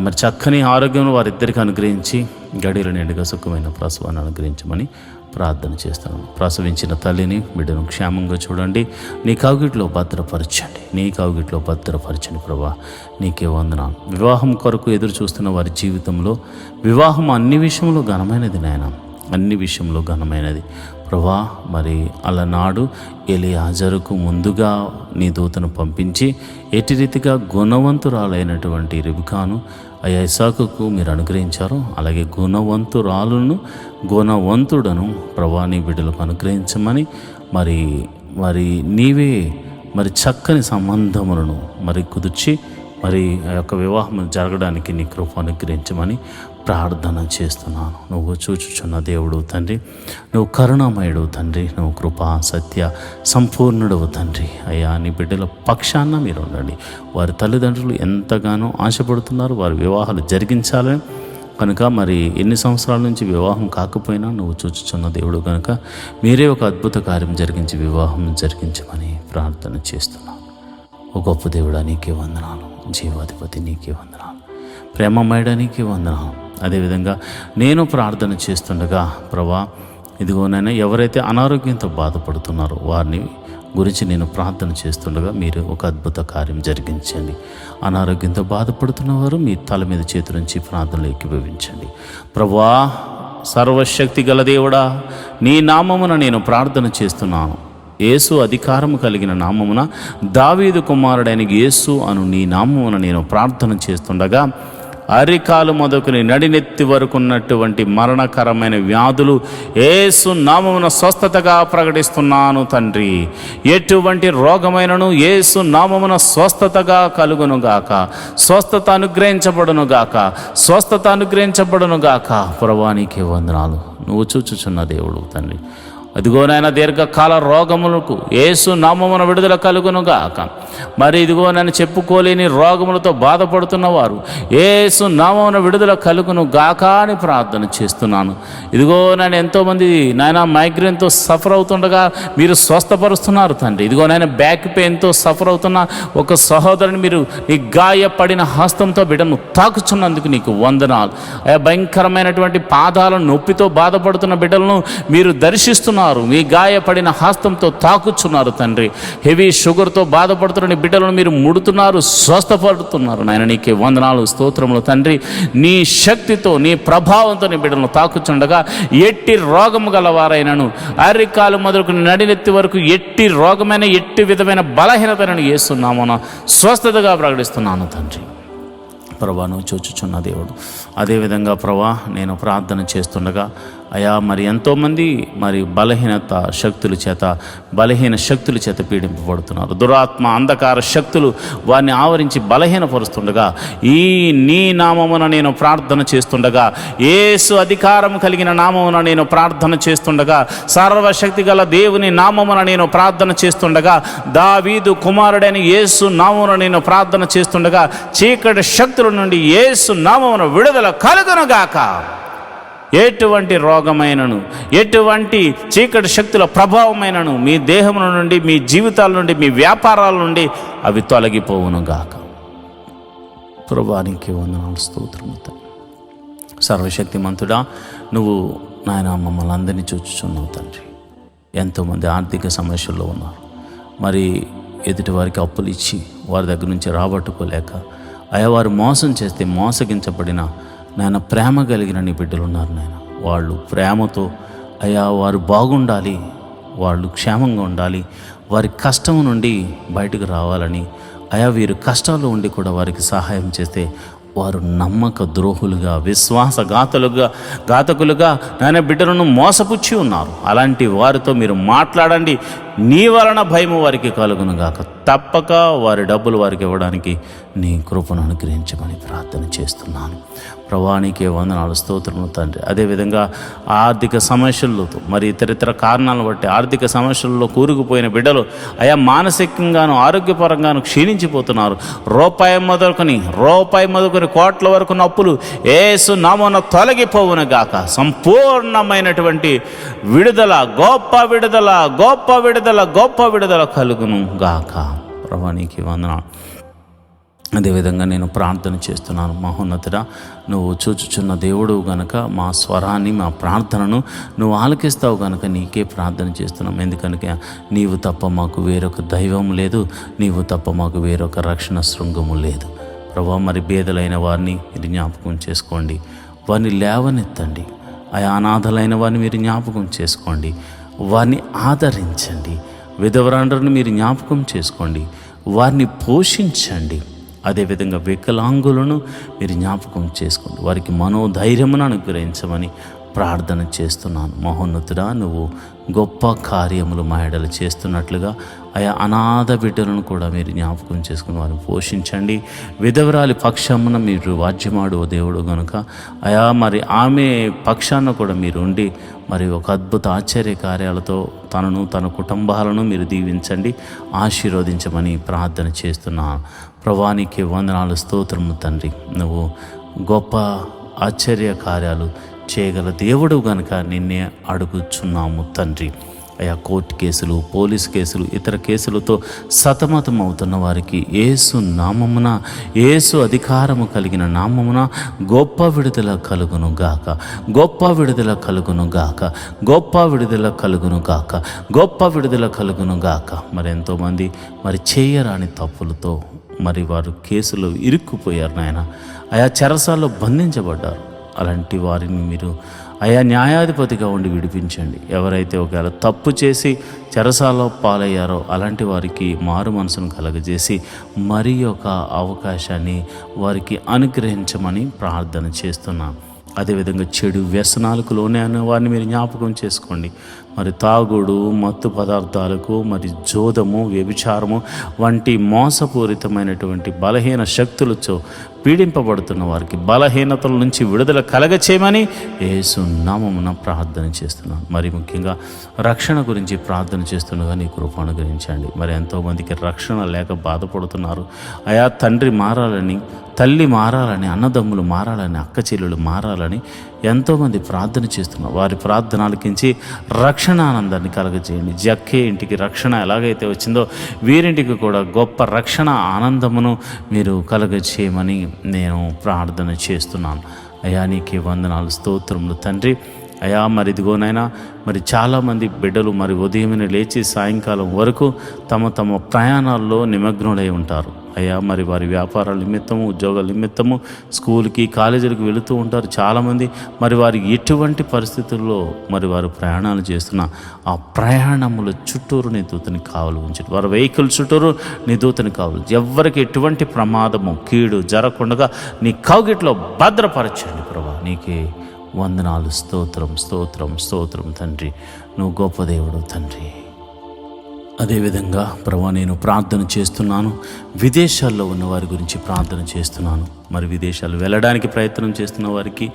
మరి చక్కని ఆరోగ్యం వారిద్దరికి అనుగ్రహించి గడియలు నిండుగా సుఖమైన ప్రసవాన్ని అనుగ్రహించమని ప్రార్థన చేస్తాను. ప్రసవించిన తల్లిని బిడ్డను క్షేమంగా చూడండి. నీ కౌగిట్లో భద్రపరచండి ప్రభా. నీకే వందనాలు. వివాహం కొరకు ఎదురు చూస్తున్న వారి జీవితంలో వివాహం అన్ని విషయంలో ఘనమైనది నాయన, అన్ని విషయంలో ఘనమైనది ప్రభా. మరి అలనాడు ఎలియాజరుకు ముందుగా నీ దూతను పంపించి ఎట్టి రీతిగా గుణవంతురాలైనటువంటి రిబికాను అయ్యా ఇస్సాకుకు మీరు అనుగ్రహించారు, అలాగే గుణవంతుడను ప్రభా నీ బిడ్డలకు అనుగ్రహించమని మరి నీవే మరి చక్కని సంబంధములను మరి కుదిర్చి మరి ఆ యొక్క వివాహం జరగడానికి నీ కృప అనుగ్రహించమని ప్రార్థన చేస్తున్నాను. నువ్వు చూచుచున్న దేవుడు తండ్రి, నువ్వు కరుణామయుడు తండ్రి, నువ్వు కృపా సత్య సంపూర్ణుడవు తండ్రి. అయ్యా నీ బిడ్డల పక్షాన మీరు ఉండండి. వారి తల్లిదండ్రులు ఎంతగానో ఆశపడుతున్నారు వారి వివాహాలు జరిగించాలని కనుక మరి ఎన్ని సంవత్సరాల నుంచి వివాహం కాకపోయినా నువ్వు చూచుచున్న దేవుడు కనుక మీరే ఒక అద్భుత కార్యం జరిగించి వివాహం జరిగించమని ప్రార్థన చేస్తున్నాను. ఓ గొప్ప దేవుడా నీకే వందనాలు, జీవాధిపతి నీకే వందనాలు, ప్రేమమయుడా నీకే వందనాలు. అదేవిధంగా నేను ప్రార్థన చేస్తుండగా ప్రభా ఇదిగోనైనా ఎవరైతే అనారోగ్యంతో బాధపడుతున్నారో వారిని గురించి నేను ప్రార్థన చేస్తుండగా మీరు ఒక అద్భుత కార్యం జరిగించండి. అనారోగ్యంతో బాధపడుతున్న వారు మీ తల మీద చేతులుంచి ప్రార్థనలు ఏకీభవించండి. ప్రభువా సర్వశక్తి గల దేవుడా, నీ నామమున నేను ప్రార్థన చేస్తున్నాను. యేసు అధికారము కలిగిన నామమున, దావీదు కుమారుడైన యేసు అను నీ నామమున నేను ప్రార్థన చేస్తుండగా అరికాలు మొదలుకొని నడినెత్తి వరకు ఉన్నటువంటి మరణకరమైన వ్యాధులు యేసు నామమున స్వస్థతగా ప్రకటిస్తున్నాను తండ్రి. ఎటువంటి రోగమైనను యేసు నామమున స్వస్థతగా కలుగునుగాక, స్వస్థత అనుగ్రహించబడునుగాక. ప్రభువానికి వందనాలు. నువ్వు చూచుచున్న దేవుడు తండ్రి. అదిగోనైనా దీర్ఘకాల రోగములకు యేసు నామమున విడుదల కలుగునుగాక. మరి ఇదిగో నన్ను చెప్పుకోలేని రోగములతో బాధపడుతున్న వారు యేసు నామమున విడుదల కలుగును గాక అని ప్రార్థన చేస్తున్నాను. ఇదిగో నేను ఎంతోమంది నాయన మైగ్రేన్తో సఫర్ అవుతుండగా మీరు స్వస్థపరుస్తున్నారు తండ్రి. ఇదిగో నాయన బ్యాక్ పెయిన్తో సఫర్ అవుతున్న ఒక సహోదరుని మీరు నీ గాయపడిన హస్తంతో బిడ్డను తాకుచున్నందుకు నీకు వందనాలు. భయంకరమైనటువంటి పాదాల నొప్పితో బాధపడుతున్న బిడ్డలను మీరు దర్శిస్తున్నారు, మీ గాయపడిన హస్తంతో తాకుచున్నారు తండ్రి. హెవీ షుగర్తో బాధపడుతున్న బిడ్డలను మీరు ముడుతున్నారు, స్వస్థపడుతున్నారు నాయన. నీకే వందనాలు, స్తోత్రములు తండ్రి. నీ శక్తితో నీ ప్రభావంతో నీ బిడ్డలను తాకుచుండగా ఎట్టి రోగము గలవారైనను అరికాలు మొదలుకు నడినెత్తి వరకు ఎట్టి రోగమైన ఎట్టి విధమైన బలహీనతను యేసునామమున స్వస్థతగా ప్రకటిస్తున్నాను తండ్రి. ప్రభా నువ్వు చూచుచున్న దేవుడు. అదేవిధంగా ప్రభా నేను ప్రార్థన చేస్తుండగా అయా మరి ఎంతోమంది మరి బలహీన శక్తుల చేత పీడింపబడుతున్నారు. దురాత్మ అంధకార శక్తులు వారిని ఆవరించి బలహీనపరుస్తుండగా ఈ నీ నామమున నేను ప్రార్థన చేస్తుండగా, యేసు అధికారం కలిగిన నామమున నేను ప్రార్థన చేస్తుండగా, సర్వశక్తి గల దేవుని నామమున నేను ప్రార్థన చేస్తుండగా, దావీదు కుమారుడైన యేసు నామమున నేను ప్రార్థన చేస్తుండగా చీకటి శక్తుల నుండి యేసు నామమున విడుదల కలుగునుగాక. ఎటువంటి రోగమైనను ఎటువంటి చీకటి శక్తుల ప్రభావమైనను మీ దేహముల నుండి, మీ జీవితాల నుండి, మీ వ్యాపారాల నుండి అవి తొలగిపోవును గాక. ప్రభువానికి వందనాలు, స్తోత్రము. సర్వశక్తిమంతుడా నువ్వు నాయన మమ్మల్ని అందరినీ చూచుచున్నావు తండ్రి. ఎంతోమంది ఆర్థిక సమస్యల్లో ఉన్నారు. మరి ఎదుటి వారికి అప్పులు ఇచ్చి వారి దగ్గర నుంచి రాబట్టుకోలేక అయా వారు మోసం చేస్తే మోసగించబడిన నాయన ప్రేమ కలిగిన నీ బిడ్డలు ఉన్నారు నాయన. వాళ్ళు ప్రేమతో అయ్యా వారు బాగుండాలి, వాళ్ళు క్షేమంగా ఉండాలి, వారి కష్టం నుండి బయటకు రావాలని అయా వీరు కష్టాల్లో ఉండి కూడా వారికి సహాయం చేస్తే వారు నమ్మక ద్రోహులుగా, ఘాతకులుగా నాయన బిడ్డలను మోసపుచ్చి ఉన్నారు. అలాంటి వారితో మీరు మాట్లాడండి. నీ వలన భయము వారికి కలుగును గాక. తప్పక వారి డబ్బులు వారికి ఇవ్వడానికి నీ కృపను అనుగ్రహించమని ప్రార్థన చేస్తున్నాను. ప్రభువానికి వందనాలు, స్తోత్రములు తండ్రి. అదేవిధంగా ఆర్థిక సమస్యలతో మరి ఇతరితర కారణాలను బట్టి ఆర్థిక సమస్యల్లో కూరుకుపోయిన బిడ్డలు అయా మానసికంగాను ఆరోగ్యపరంగాను క్షీణించిపోతున్నారు. రూపాయి మొదలుకొని కోట్ల వరకు అప్పులు యేసు నామమున తొలగిపోవును గాక. సంపూర్ణమైనటువంటి విడుదల, గొప్ప విడుదల కలుగును గాక. ప్రభువానికి వందనాలు. అదేవిధంగా నేను ప్రార్థన చేస్తున్నాను. మహోన్నతుడా నువ్వు చూచుచున్న దేవుడు గనక మా స్వరాన్ని, మా ప్రార్థనను నువ్వు ఆలకిస్తావు గనక నీకే ప్రార్థన చేస్తున్నాం. ఎందుకనక నీవు తప్ప మాకు వేరొక దైవం లేదు, నీవు తప్ప మాకు వేరొక రక్షణ శృంగము లేదు. ప్రభా మరి బేదలైన వారిని మీరు జ్ఞాపకం చేసుకోండి, వారిని లేవనెత్తండి. అనాథలైన వారిని మీరు జ్ఞాపకం చేసుకోండి, వారిని ఆదరించండి. విధవరాండ్రను మీరు జ్ఞాపకం చేసుకోండి, వారిని పోషించండి. అదేవిధంగా వికలాంగులను మీరు జ్ఞాపకం చేసుకోండి, వారికి మనోధైర్యమును అనుగ్రహించమని ప్రార్థన చేస్తున్నాను. మహోన్నతుడా నువ్వు గొప్ప కార్యములు మా ఎడల చేస్తున్నట్లుగా అనాథ బిడ్డలను కూడా మీరు జ్ఞాపకం చేసుకుని వారిని పోషించండి. విధవరాలి పక్షమున మీరు వాద్యమాడు దేవుడు గనుక మరి ఆమె పక్షాన కూడా మీరు ఉండి మరి ఒక అద్భుత ఆశ్చర్య కార్యాలతో తనను, తన కుటుంబాలను మీరు దీవించండి, ఆశీర్వదించమని ప్రార్థన చేస్తున్నాను. ప్రభువానికి వందనాలు, స్తోత్రము తండ్రి. నువ్వు గొప్ప ఆశ్చర్య కార్యాలు చేయగల దేవుడు గనుక నిన్నే అడుగుచున్నాము తండ్రి. కోర్టు కేసులు, పోలీస్ కేసులు, ఇతర కేసులతో సతమతం అవుతున్న వారికి యేసు నామమున, యేసు అధికారము కలిగిన నామమున గొప్ప విడుదల కలుగును గాక, గొప్ప విడుదల కలుగును గాక, గొప్ప విడుదల కలుగును గాక, గొప్ప విడుదల కలుగును గాక. మరి ఎంతోమంది మరి చేయరాని తప్పులతో మరి వారు కేసులో ఇరుక్కుపోయారు నాయన. చెరసాల్లో బంధించబడ్డారు. అలాంటి వారిని మీరు న్యాయాధిపతిగా ఉండి విడిపించండి. ఎవరైతే ఒకవేళ తప్పు చేసి చెరసాలలో పాలయ్యారో అలాంటి వారికి మారు మనసును కలగజేసి మరి ఒక అవకాశాన్ని వారికి అనుగ్రహించమని ప్రార్థన చేస్తున్నాను. అదేవిధంగా చెడు వ్యసనాలకు లోనే అనే వారిని మీరు జ్ఞాపకం చేసుకోండి. మరి తాగుడు, మత్తు పదార్థాలకు, మరి జోదము, వ్యభిచారము వంటి మోసపూరితమైనటువంటి బలహీన శక్తులతో పీడింపబడుతున్న వారికి బలహీనతల నుంచి విడుదల కలగచేయమని యేసు నామమున ప్రార్థన చేస్తున్నాను. మరి ముఖ్యంగా రక్షణ గురించి ప్రార్థన చేస్తుండగా నీ కృప అనుగ్రహించండి. మరి ఎంతోమందికి రక్షణ లేక బాధపడుతున్నారు. అయా తండ్రి మారాలని, తల్లి మారాలని, అన్నదమ్ములు మారాలని, అక్క చెల్లెలు మారాలని ఎంతోమంది ప్రార్థన చేస్తున్నారు. వారి ప్రార్థన ఆలకించి రక్షణ ఆనందాన్ని కలగజేయండి. జక్కే ఇంటికి రక్షణ ఎలాగైతే వచ్చిందో వీరింటికి కూడా గొప్ప రక్షణ ఆనందమును మీరు కలగజేయమని నేను ప్రార్థన చేస్తున్నాను. అయా నీకే వందనాలు, స్తోత్రములు తండ్రి. అయా మరి ఇదిగోనైనా మరి చాలామంది బిడ్డలు మరి ఉదయమే లేచి సాయంకాలం వరకు తమ తమ ప్రయాణాల్లో నిమగ్నులై ఉంటారు. అయ్యా మరి వారి వ్యాపారాల నిమిత్తము, ఉద్యోగాల నిమిత్తము స్కూల్కి, కాలేజీలకు వెళుతూ ఉంటారు చాలామంది. మరి వారి ఎటువంటి పరిస్థితుల్లో మరి వారు ప్రయాణాలు చేస్తున్న ఆ ప్రయాణముల చుట్టూరు నీ దూతని కావలి ఉంచండి. వారి వెహికల్ చుట్టూరు నీ దూతని కావలి, ఎవరికి ఎటువంటి ప్రమాదము, కీడు జరగకుండా నీ కౌగిట్లో భద్రపరచండి ప్రభా. నీకే వందనాలు, స్తోత్రం స్తోత్రం స్తోత్రం తండ్రి. నువ్వు గొప్ప దేవుడు తండ్రి. అదేవిధంగా ప్రభా నేను ప్రార్థన చేస్తున్నాను, విదేశాల్లో ఉన్న వారి గురించి ప్రార్థన చేస్తున్నాను. మరి విదేశాలు వెళ్ళడానికి ప్రయత్నం చేస్తున్న వారికి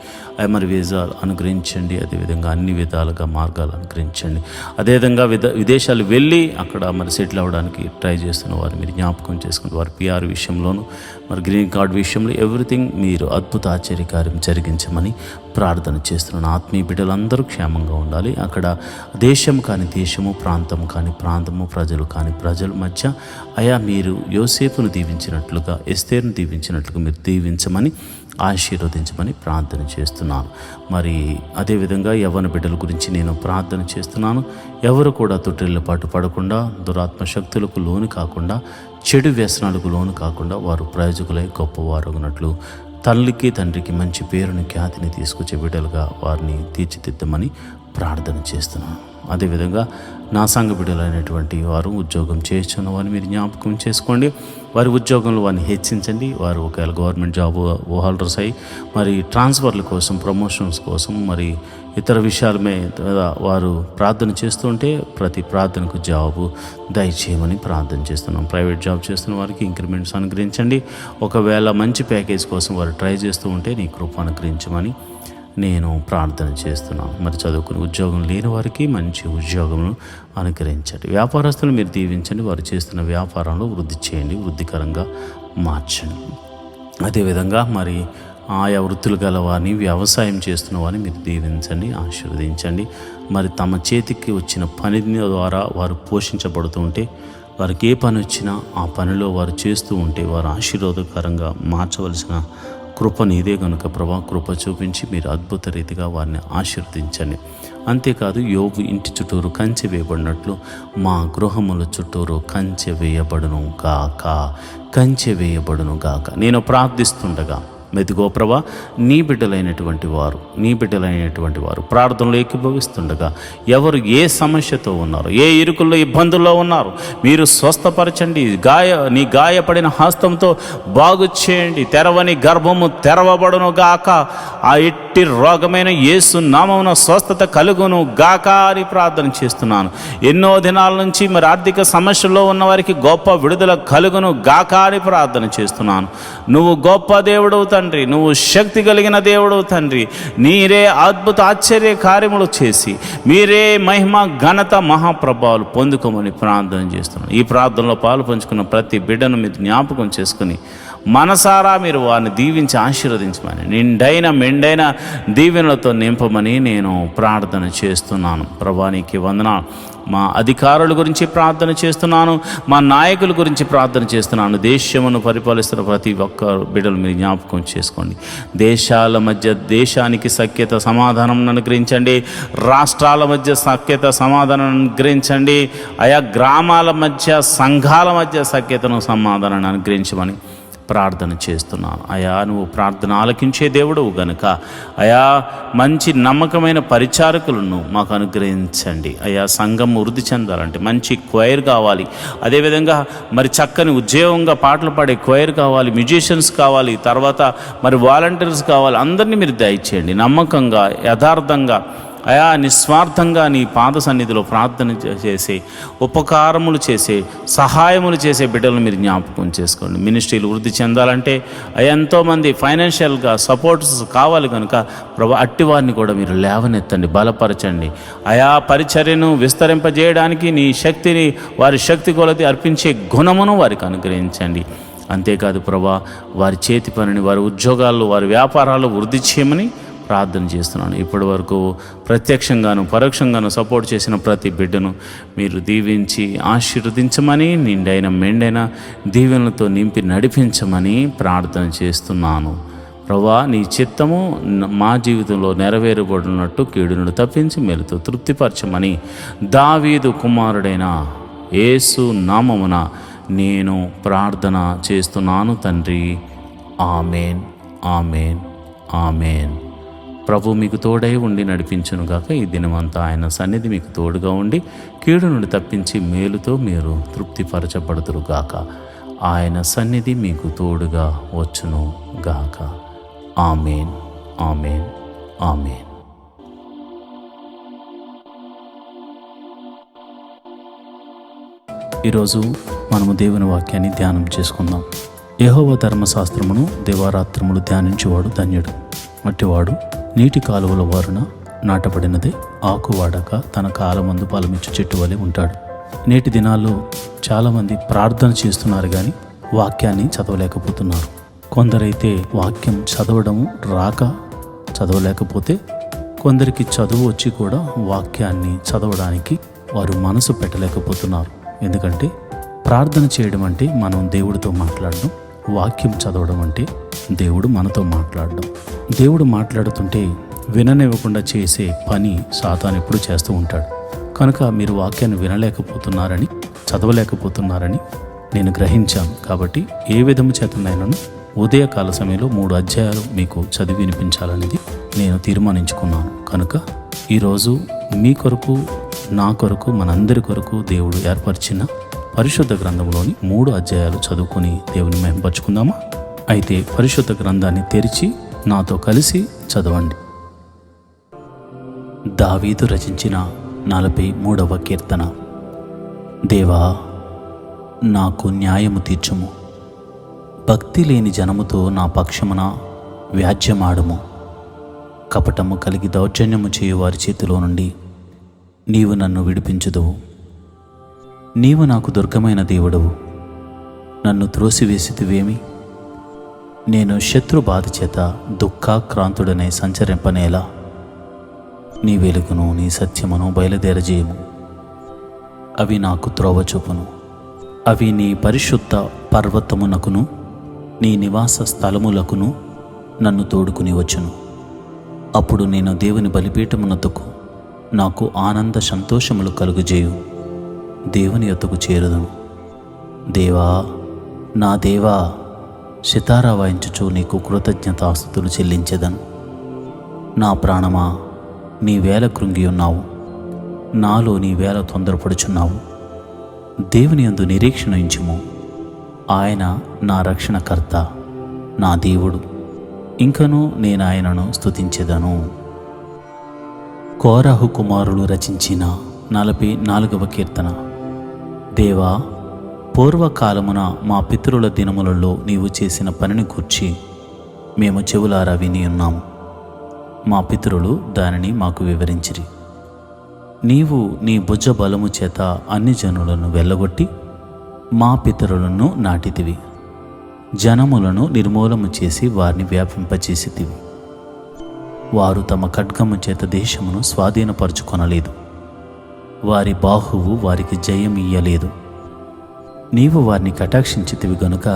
మరి వీసాలు అనుగ్రహించండి. అదేవిధంగా అన్ని విధాలుగా మార్గాలు అనుగ్రహించండి. అదేవిధంగా విదేశాలు వెళ్ళి అక్కడ మరి సెటిల్ అవ్వడానికి ట్రై చేస్తున్న వారు మీరు జ్ఞాపకం చేసుకుని వారి PR విషయంలోను, మరి గ్రీన్ కార్డ్ విషయంలో ఎవ్రీథింగ్ మీరు అద్భుత ఆశ్చర్యకార్యం జరిగించమని ప్రార్థన చేస్తున్నాను. ఆత్మీయ బిడ్డలందరూ క్షేమంగా ఉండాలి. అక్కడ దేశం కాని దేశము, ప్రాంతం కాని ప్రాంతము, ప్రజలు కాని ప్రజల మధ్య అయా మీరు యోసేపును దీవించినట్లుగా, ఎస్తేరును దీవించినట్లుగా మీరు దీవించమని, ఆశీర్వదించమని ప్రార్థన చేస్తున్నాను. మరి అదేవిధంగా యవ్వన బిడ్డల గురించి నేను ప్రార్థన చేస్తున్నాను. ఎవరు కూడా తొట్టిళ్ళ పాటు పడకుండా, దురాత్మ శక్తులకు లోను కాకుండా, చెడు వ్యసనాలకు లోను కాకుండా వారు ప్రయోజకులై గొప్పవారగునట్లు తల్లికి తండ్రికి మంచి పేరుని, ఖ్యాతిని తీసుకొచ్చే బిడ్డలుగా వారిని తీర్చిదిద్దమని ప్రార్థన చేస్తున్నాను. అదేవిధంగా నా సంఘ బిడ్డలైనటువంటి వారు ఉద్యోగం చేస్తున్న వారిని మీరు జ్ఞాపకం చేసుకోండి. వారి ఉద్యోగంలో వారిని హెచ్చించండి. వారు ఒకవేళ గవర్నమెంట్ జాబ్ హోల్డర్స్ అయ్యి మరి ట్రాన్స్ఫర్ల కోసం, ప్రమోషన్స్ కోసం, మరి ఇతర విషయాల మీద వారు ప్రార్థన చేస్తుంటే ప్రతి ప్రార్థనకు జవాబు దయచేయమని ప్రార్థన చేస్తున్నాం. ప్రైవేట్ జాబ్ చేస్తున్న వారికి ఇంక్రిమెంట్స్ అనుగ్రహించండి. ఒకవేళ మంచి ప్యాకేజ్ కోసం వారు ట్రై చేస్తూ ఉంటే నీ కృప అనుగ్రహించమని నేను ప్రార్థన చేస్తున్నాను. మరి చదువుకుని ఉద్యోగం లేని వారికి మంచి ఉద్యోగమును అనుగ్రహించండి. వ్యాపారస్తులు మీరు దీవించండి. వారు చేస్తున్న వ్యాపారంలో వృద్ధి చేయండి, వృద్ధికరంగా మార్చండి. అదేవిధంగా మరి ఆయా వృత్తులు గల వారిని, వ్యవసాయం చేస్తున్న వారిని మీరు దీవించండి, ఆశీర్వదించండి. మరి తమ చేతికి వచ్చిన పని ద్వారా వారు పోషించబడుతూ ఉంటే, వారికి ఏ పని వచ్చినా ఆ పనిలో వారు చేస్తూ ఉంటే వారు ఆశీర్వాదకరంగా మార్చవలసిన కృప నీదే కనుక ప్రభా, కృప చూపించి మీరు అద్భుత రీతిగా వారిని ఆశీర్వదించండి. అంతేకాదు యోబు ఇంటి చుట్టూరు కంచె వేయబడినట్లు మా గృహముల చుట్టూరు కంచె వేయబడును గాక, కంచె వేయబడును గాక. నేను ప్రార్థిస్తుండగా మెదిగో ప్రభా, నీ బిడ్డలైనటువంటి వారు ప్రార్థనలో ఏకీభవిస్తుండగా ఎవరు ఏ సమస్యతో ఉన్నారు, ఏ ఇరుకుల్లో, ఇబ్బందుల్లో ఉన్నారు మీరు స్వస్థపరచండి. నీ గాయపడిన హస్తంతో బాగు చేయండి. తెరవని గర్భము తెరవబడును గాక. ఆ ఎట్టి రోగమైన యేసు నామమున స్వస్థత కలుగును గాక అని ప్రార్థన చేస్తున్నాను. ఎన్నో దినాల నుంచి మరి ఆర్థిక సమస్యల్లో ఉన్న వారికి గొప్ప విడుదల కలుగును గాక అని ప్రార్థన చేస్తున్నాను. నువ్వు గొప్ప దేవుడు తండ్రి, నువ్వు శక్తి కలిగిన దేవుడు తండ్రి. మీరే అద్భుత ఆశ్చర్య కార్యములు చేసి మీరే మహిమ, ఘనత, మహాప్రభావాలు పొందుకోమని ప్రార్థన చేస్తున్నాను. ఈ ప్రార్థనలో పాలు పంచుకున్న ప్రతి బిడ్డను మీరు జ్ఞాపకం చేసుకుని మనసారా మీరు వారిని దీవించి ఆశీర్వదించమని, నిండైన మెండైన దీవెనలతో నింపమని నేను ప్రార్థన చేస్తున్నాను. ప్రభానికి వందనాలు. మా అధికారుల గురించి ప్రార్థన చేస్తున్నాను, మా నాయకుల గురించి ప్రార్థన చేస్తున్నాను. దేశమును పరిపాలిస్తున్న ప్రతి ఒక్క బిడ్డలు మీరు జ్ఞాపకం చేసుకోండి. దేశాల మధ్య దేశానికి సఖ్యత, సమాధానం అనుగ్రహించండి. రాష్ట్రాల మధ్య సఖ్యత, సమాధానం అనుగ్రహించండి. ఆయా గ్రామాల మధ్య, సంఘాల మధ్య సఖ్యతను, సమాధానాన్ని అనుగ్రహించమని ప్రార్థన చేస్తున్నాను. అయా నువ్వు ప్రార్థన ఆలకించే దేవుడు గనుక అయా మంచి నమ్మకమైన పరిచారకులను మాకు అనుగ్రహించండి. అయా సంఘం వృద్ధి చెందాలంటే మంచి క్వైర్ కావాలి. అదేవిధంగా మరి చక్కని ఉద్యోగంగా పాటలు పాడే క్వైర్ కావాలి, మ్యూజిషియన్స్ కావాలి, తర్వాత మరి వాలంటీర్స్ కావాలి. అందరినీ మీరు దయచేయండి. నమ్మకంగా, యథార్థంగా అయా నిస్వార్థంగా నీ పాద సన్నిధిలో ప్రార్థన చేసే, ఉపకారములు చేసే, సహాయములు చేసే బిడ్డలను మీరు జ్ఞాపకం చేసుకోండి. మినిస్ట్రీలు వృద్ధి చెందాలంటే ఎంతోమంది ఫైనాన్షియల్గా సపోర్ట్స్ కావాలి కనుక ప్రభు అట్టి వారిని కూడా మీరు లేవనెత్తండి, బలపరచండి. అయా పరిచర్యను విస్తరింపజేయడానికి నీ శక్తిని వారి శక్తి కొలది అర్పించే గుణమును వారికి అనుగ్రహించండి. అంతేకాదు ప్రభా, వారి చేతి పనిని, వారి ఉద్యోగాల్లో, వారి వ్యాపారాలు వృద్ధి చేయమని ప్రార్థన చేస్తున్నాను. ఇప్పటి వరకు ప్రత్యక్షంగాను పరోక్షంగాను సపోర్ట్ చేసిన ప్రతి బిడ్డను మీరు దీవించి ఆశీర్వదించమని, నిండైన మెండైన దీవెనలతో నింపి నడిపించమని ప్రార్థన చేస్తున్నాను. ప్రభా, నీ చిత్తము మా జీవితంలో నెరవేరబడినట్టు కీడును తప్పించి మేలుతో తృప్తిపరచమని దావీదు కుమారుడైన యేసు నామమున నేను ప్రార్థన చేస్తున్నాను తండ్రి. Amen, amen, amen. ప్రభు మీకు తోడై ఉండి నడిపించునుగాక. ఈ దినమంతా ఆయన సన్నిధి మీకు తోడుగా ఉండి కీడు నుండి తప్పించి మేలుతో మీరు తృప్తిపరచబడుతురుగాక. ఆయన సన్నిధి మీకు తోడుగా వచ్చును గాక. Amen, amen, amen. ఈరోజు మనము దేవుని వాక్యాన్ని ధ్యానం చేసుకుందాం. యెహోవా ధర్మశాస్త్రమును దివారాత్రములు ధ్యానించేవాడు ధన్యుడు. అట్టివాడు నీటి కాలువల వారున నాటబడినదే, ఆకు వాడక తన కాలమందు ఫలమిచ్చు చెట్టు వలె ఉంటాడు. నేటి దినాల్లో చాలామంది ప్రార్థన చేస్తున్నారు కానీ వాక్యాన్ని చదవలేకపోతున్నారు. కొందరైతే వాక్యం చదవడము రాక చదవలేకపోతే, కొందరికి చదువు వచ్చి కూడా వాక్యాన్ని చదవడానికి వారు మనసు పెట్టలేకపోతున్నారు. ఎందుకంటే ప్రార్థన చేయడం అంటే మనం దేవుడితో మాట్లాడడం, వాక్యం చదవడం అంటే దేవుడు మనతో మాట్లాడడం. దేవుడు మాట్లాడుతుంటే విననివ్వకుండా చేసే పని సాతాను ఎప్పుడు చేస్తూ ఉంటాడు. కనుక మీరు వాక్యాన్ని వినలేకపోతున్నారని, చదవలేకపోతున్నారని నేను గ్రహించాను. కాబట్టి ఏ విధము చేతనైనాను ఉదయకాల సమయంలో 3 అధ్యాయాలు మీకు చదివి వినిపించాలనేది నేను తీర్మానించుకున్నాను. కనుక ఈరోజు మీ కొరకు, నా కొరకు, మనందరి కొరకు దేవుడు ఏర్పరిచిన పరిశుద్ధ గ్రంథంలోని 3 అధ్యాయాలు చదువుకొని దేవుని మహిమపరచుకుందామా? అయితే పరిశుద్ధ గ్రంథాన్ని తెరిచి నాతో కలిసి చదవండి. దావీదు రచించిన 43వ కీర్తన. దేవా, నాకు న్యాయము తీర్చుము, భక్తి లేని జనముతో నా పక్షమున వ్యాజ్యమాడుము. కపటము కలిగి దౌర్జన్యము చేయు వారి చేతిలో నుండి నీవు నన్ను విడిపించుదువు. నీవు నాకు దుర్గమైన దేవుడవు, నన్ను త్రోసివేసితివేమి? నేను శత్రు బాధ చేత దుఃఖాక్రాంతుడనే సంచరింపనేలా? నీ వెలుగును, నీ సత్యమును బయలుదేరజేయము. అవి నాకు త్రోవ చూపును. అవి నీ పరిశుద్ధ పర్వతమునకును నీ నివాస స్థలములకును నన్ను తోడుకుని వచ్చును. అప్పుడు నేను దేవుని బలిపీఠమునొద్దకు, నాకు ఆనంద సంతోషములు కలుగజేయు దేవుని యొద్దకు చేరుదును. దేవా, నా దేవా, సితారా వాయించుచు నీకు కృతజ్ఞతాస్తుతులు చెల్లించెదను. నా ప్రాణమా, నీ వేల కృంగి ఉన్నావు, నాలో నీ వేల తొందరపడుచున్నావు. దేవుని యందు నిరీక్షణ ఉంచుము. ఆయన నా రక్షణకర్త, నా దేవుడు, ఇంకనూ నేను ఆయనను స్తుతించెదను. కోరాహు కుమారులు రచించిన 44వ కీర్తన. దేవా, పూర్వకాలమున మా పితరుల దినములలో నీవు చేసిన పనిని గూర్చి మేము చెవులారా విని ఉన్నాము. మా పితరులు దానిని మాకు వివరించిరి. నీవు నీ భుజ బలము చేత అన్ని జనులను వెళ్ళగొట్టి మా పితరులను నాటితివి. జనములను నిర్మూలము చేసి వారిని వ్యాపింపచేసితివి. వారు తమ ఖడ్గము చేత దేశమును స్వాధీనపరుచుకొనలేదు. వారి బాహువు వారికి జయం ఇయ్యలేదు. నీవు వారిని కటాక్షించితివి గనుక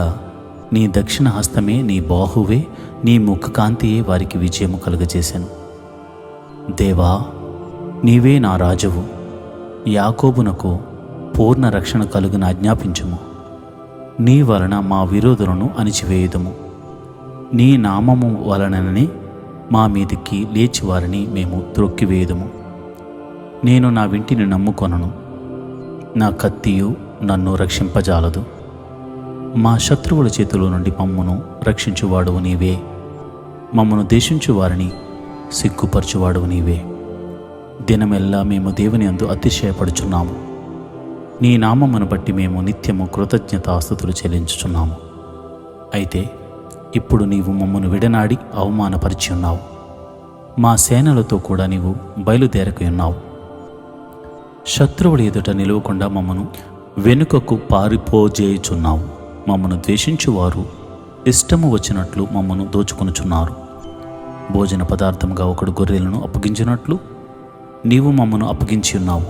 నీ దక్షిణ హస్తమే, నీ బాహువే, నీ ముఖకాంతియే వారికి విజయము కలుగజేశాను. దేవా, నీవే నా రాజువు. యాకోబునకు పూర్ణ రక్షణ కలుగున ఆజ్ఞాపించుము. నీ వలన మా విరోధులను అణిచివేయుదుము. నీ నామము వలననే మా మీదికి లేచి వారిని మేము త్రొక్కివేయుదుము. నేను నా వింటిని నమ్ముకొనను, నా కత్తియు నన్ను రక్షింపజాలదు. మా శత్రువుల చేతిలో నుండి మమ్మను రక్షించువాడువు నీవే. మమ్మను దేశించు వారిని సిగ్గుపరచువాడువు నీవే. దినమెల్లా మేము దేవుని యందు అతిశయపడుచున్నాము. నీ నామమును బట్టి మేము నిత్యము కృతజ్ఞతాస్తుతులు చెల్లించుచున్నాము. అయితే ఇప్పుడు నీవు మమ్మను విడనాడి అవమానపరిచి ఉన్నావు. మా సేనలతో కూడా నీవు బయలుదేరక ఉన్నావు. శత్రువుడి ఎదుట నిలవకుండా మమ్మను వెనుకకు పారిపోజేయుచున్నావు. మమ్మను ద్వేషించువారు ఇష్టము వచ్చినట్లు మమ్మను దోచుకొనుచున్నారు. భోజన పదార్థముగా ఒకడు గొర్రెలను అప్పగించినట్లు నీవు మమ్మను అప్పగించి ఉన్నావు.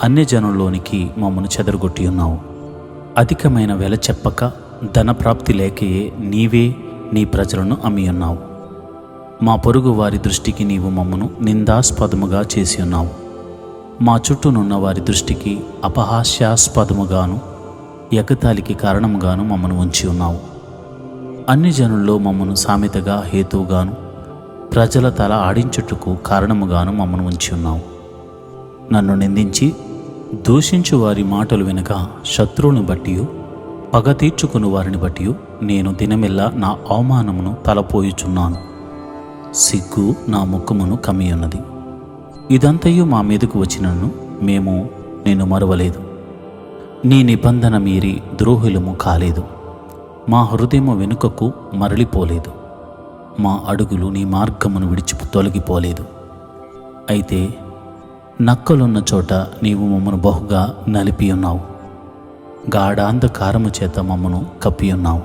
అన్యజనుల్లోనికి మమ్మను చెదరగొట్టి ఉన్నావు. అధికమైన వెల చెప్పక ధనప్రాప్తి లేకయే నీవే నీ ప్రజలను అమ్మి ఉన్నావు. మా పొరుగు వారి దృష్టికి నీవు మమ్మను నిందాస్పదముగా చేసి ఉన్నావు. మా చుట్టూనున్న వారి దృష్టికి అపహాస్యాస్పదముగాను ఎగతాళికి కారణముగాను మమ్మను ఉంచి ఉన్నావు. అన్ని జనుల్లో మమ్మను సామెతగా హేతువుగాను ప్రజల తల ఆడించుటకు కారణముగాను మమ్మను ఉంచి ఉన్నావు. నన్ను నిందించి దూషించు వారి మాటలు వినక శత్రువులను బట్టి పగ తీర్చుకుని వారిని బట్టి నేను దినమెల్లా నా అవమానమును తలపోయుచున్నాను. సిగ్గు నా ముఖమును కమ్మియున్నది. ఇదంతయు మా మీదకు వచ్చినను మేము నిన్ను మరువలేదు. నీ నిబంధన మీరి ద్రోహులము కాలేదు. మా హృదయము వెనుకకు మరలిపోలేదు. మా అడుగులు నీ మార్గమును విడిచి తొలగిపోలేదు. అయితే నక్కలున్న చోట నీవు మమ్మను బహుగా నలిపి ఉన్నావు. గాఢాంధకారము చేత మమ్మను కప్పి ఉన్నావు.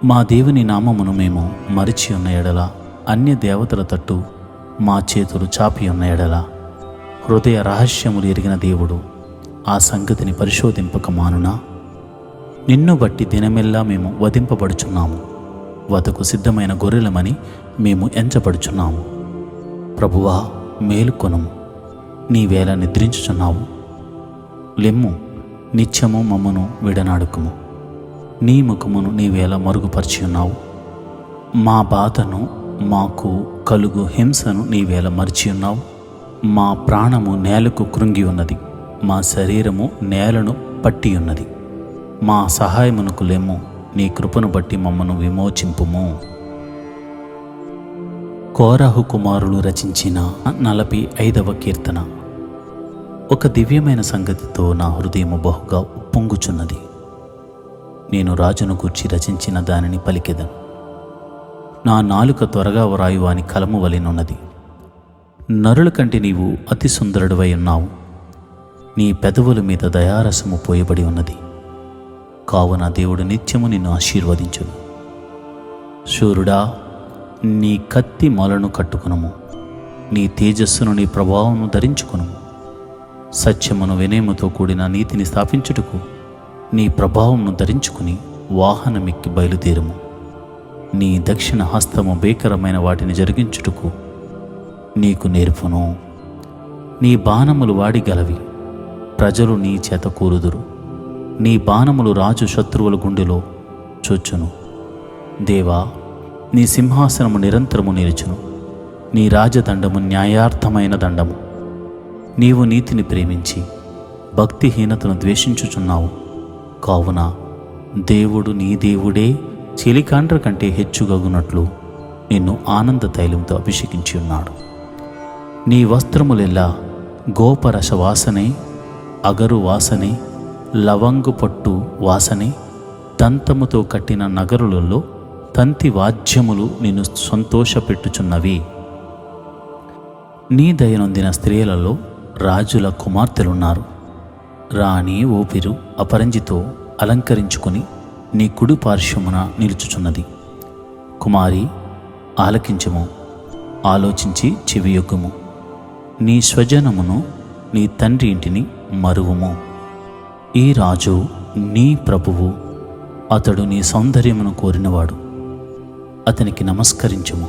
మా దేవుని నామమును మేము మరిచి ఉన్న ఎడల, అన్య దేవతల తట్టు మా చేతులు చాపి ఉన్న ఎడల, హృదయ రహస్యములు ఎరిగిన దేవుడు ఆ సంగతిని పరిశోధింపక మానునా? నిన్ను బట్టి దినమెల్లా మేము వధింపబడుచున్నాము. వధకు సిద్ధమైన గొర్రెలమని మేము ఎంచబడుచున్నాము. ప్రభువా, మేలుకొనుము, నీవేళ నిద్రించుచున్నావు. లెమ్ము, నిత్యము మమ్మను విడనాడుకుము. నీ ముఖమును నీవేళ మరుగుపరిచి ఉన్నావు. మా బాధను, మాకు కలుగు హింసను నీవేళ మరిచి ఉన్నావు. మా ప్రాణము నేలకు కృంగి ఉన్నది. మా శరీరము నేలను పట్టి ఉన్నది. మా సహాయమునకు లెమ్ము, నీ కృపను బట్టి మమ్మను విమోచింపుము. కోరహు కుమారులు రచించిన 45వ కీర్తన. ఒక దివ్యమైన సంగతితో నా హృదయము బహుగా ఉప్పొంగుచున్నది. నేను రాజును గూర్చి రచించిన దానిని పలికెదను. నా నాలుక త్వరగా వ్రాయువాని కలము వలెనున్నది. నరుల కంటే నీవు అతి సుందరుడివై ఉన్నావు. నీ పెదవుల మీద దయారసము పోయబడి ఉన్నది. కావున దేవుడు నిత్యము నిన్ను ఆశీర్వదించును. శూరుడా, నీ కత్తి మొలను కట్టుకునుము. నీ తేజస్సును, నీ ప్రభావమును ధరించుకును. సత్యమును వినయముతో కూడిన నీతిని స్థాపించుటకు నీ ప్రభావమును ధరించుకుని వాహనమెక్కి బయలుదేరుము. నీ దక్షిణ హస్తము భీకరమైన వాటిని జరిగించుటకు నీకు నేర్పును. నీ బాణములు వాడి గలవి, ప్రజలు నీ చేత కూరుదురు. నీ బాణములు రాజు శత్రువుల గుండెలో చొచ్చును. దేవా, నీ సింహాసనము నిరంతరము నిలుచును. నీ రాజదండము న్యాయార్థమైన దండము. నీవు నీతిని ప్రేమించి భక్తిహీనతను ద్వేషించుచున్నావు. కావున దేవుడు నీ దేవుడే చెలికాండ్ర కంటే హెచ్చుగగునట్లు నిన్ను ఆనంద తైలంతో అభిషేకించి ఉన్నాడు. నీ వస్త్రములెల్లా గోపరస వాసనే, అగరు వాసనే, లవంగు పట్టు వాసనే. దంతముతో కట్టిన నగరులలో తంతి వాద్యములు నిన్ను సంతోషపెట్టుచున్నవి. నీ దయనొందిన స్త్రీలలో రాజుల కుమార్తెలున్నారు. రాణి ఊపిరు అపరంజితో అలంకరించుకుని నీ కుడి పార్శ్వమున నిలుచుచున్నది. కుమారి, ఆలకించుము, ఆలోచించి చెవియొగ్గుము. నీ స్వజనమును, నీ తండ్రి ఇంటిని మరువుము. ఈ రాజు నీ ప్రభువు. అతడు నీ సౌందర్యమును కోరినవాడు. అతనికి నమస్కరించుము.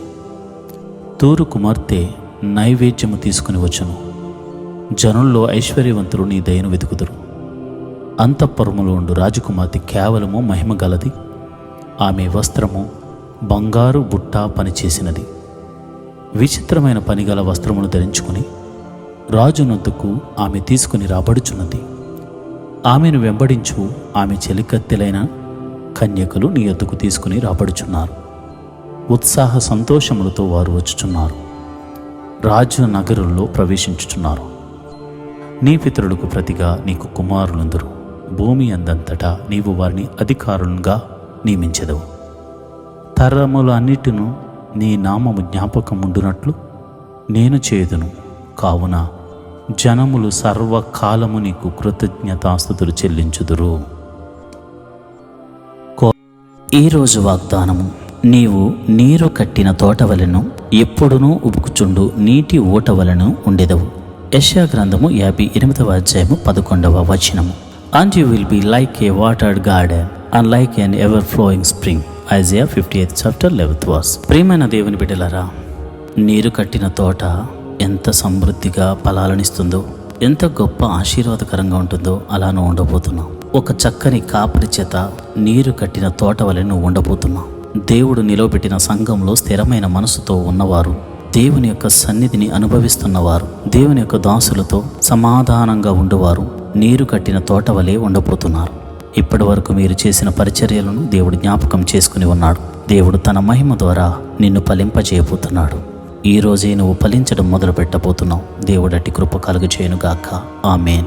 తూరు కుమార్తె నైవేద్యము తీసుకుని వచ్చును. జనుల్లో ఐశ్వర్యవంతులు నీ దయను వెతుకుదురు. అంతఃపురములో ఉండు రాజకుమార్తె కేవలము మహిమ గలది. ఆమె వస్త్రము బంగారు బుట్ట పనిచేసినది. విచిత్రమైన పనిగల వస్త్రమును ధరించుకుని రాజునొద్దకు ఆమె తీసుకుని రాబడుచున్నది. ఆమెను వెంబడించు ఆమె చెలికత్తెలైన కన్యకలు నీ యొద్దకు తీసుకుని రాబడుచున్నారు. ఉత్సాహ సంతోషములతో వారు వచ్చుచున్నారు. రాజనగరుల్లో ప్రవేశించుచున్నారు. నీ పితరులకు ప్రతిగా నీకు కుమారులందరూ. భూమి అందంతటా నీవు వారిని అధికారులుగా నియమించెదవు. తరములన్నిటిను నీ నామము జ్ఞాపకముండునట్లు నేను చేయుదును. కావున జనములు సర్వకాలము నీకు కృతజ్ఞతాస్తుతులు చెల్లించుదురు. ఈరోజు వాగ్దానము: నీవు నీరు కట్టిన తోటవలెను, ఎప్పుడునూ ఉబుకుచుండు నీటి ఊటవలెను ఉండెదవు. యెషయా గ్రంథము 58వ అధ్యాయము 11వ వచనము. And you will be like a watered garden and like an ever-flowing spring. Isaiah 58th chapter 11th verse. ప్రియమైన దేవుని బిడ్డలారా, నీరు కట్టిన తోట ఎంత సమృద్ధిగా ఫలాలనిస్తుందో, ఎంత గొప్ప ఆశీర్వాదకరంగా ఉంటుందో అలానూ ఉండబోతున్నాం. ఒక చక్కని కాపరి చేత నీరు కట్టిన తోట వలె నువ్వు ఉండబోతున్నావు. దేవుడు నిలవబెట్టిన సంఘంలో స్థిరమైన మనసుతో ఉన్నవారు, దేవుని యొక్క సన్నిధిని అనుభవిస్తున్నవారు, దేవుని యొక్క దాసులతో సమాధానంగా ఉండువారు నీరు కట్టిన తోట వలె ఉండబోతున్నారు. ఇప్పటి వరకు మీరు చేసిన పరిచర్యలను దేవుడు జ్ఞాపకం చేసుకుని ఉన్నాడు. దేవుడు తన మహిమ ద్వారా నిన్ను ఫలింపజేయబోతున్నాడు. ఈ రోజే నువ్వు ఫలించడం మొదలు పెట్టబోతున్నావు. దేవుడు అట్టి కృప కలుగజేయునుగాక. ఆమేన్.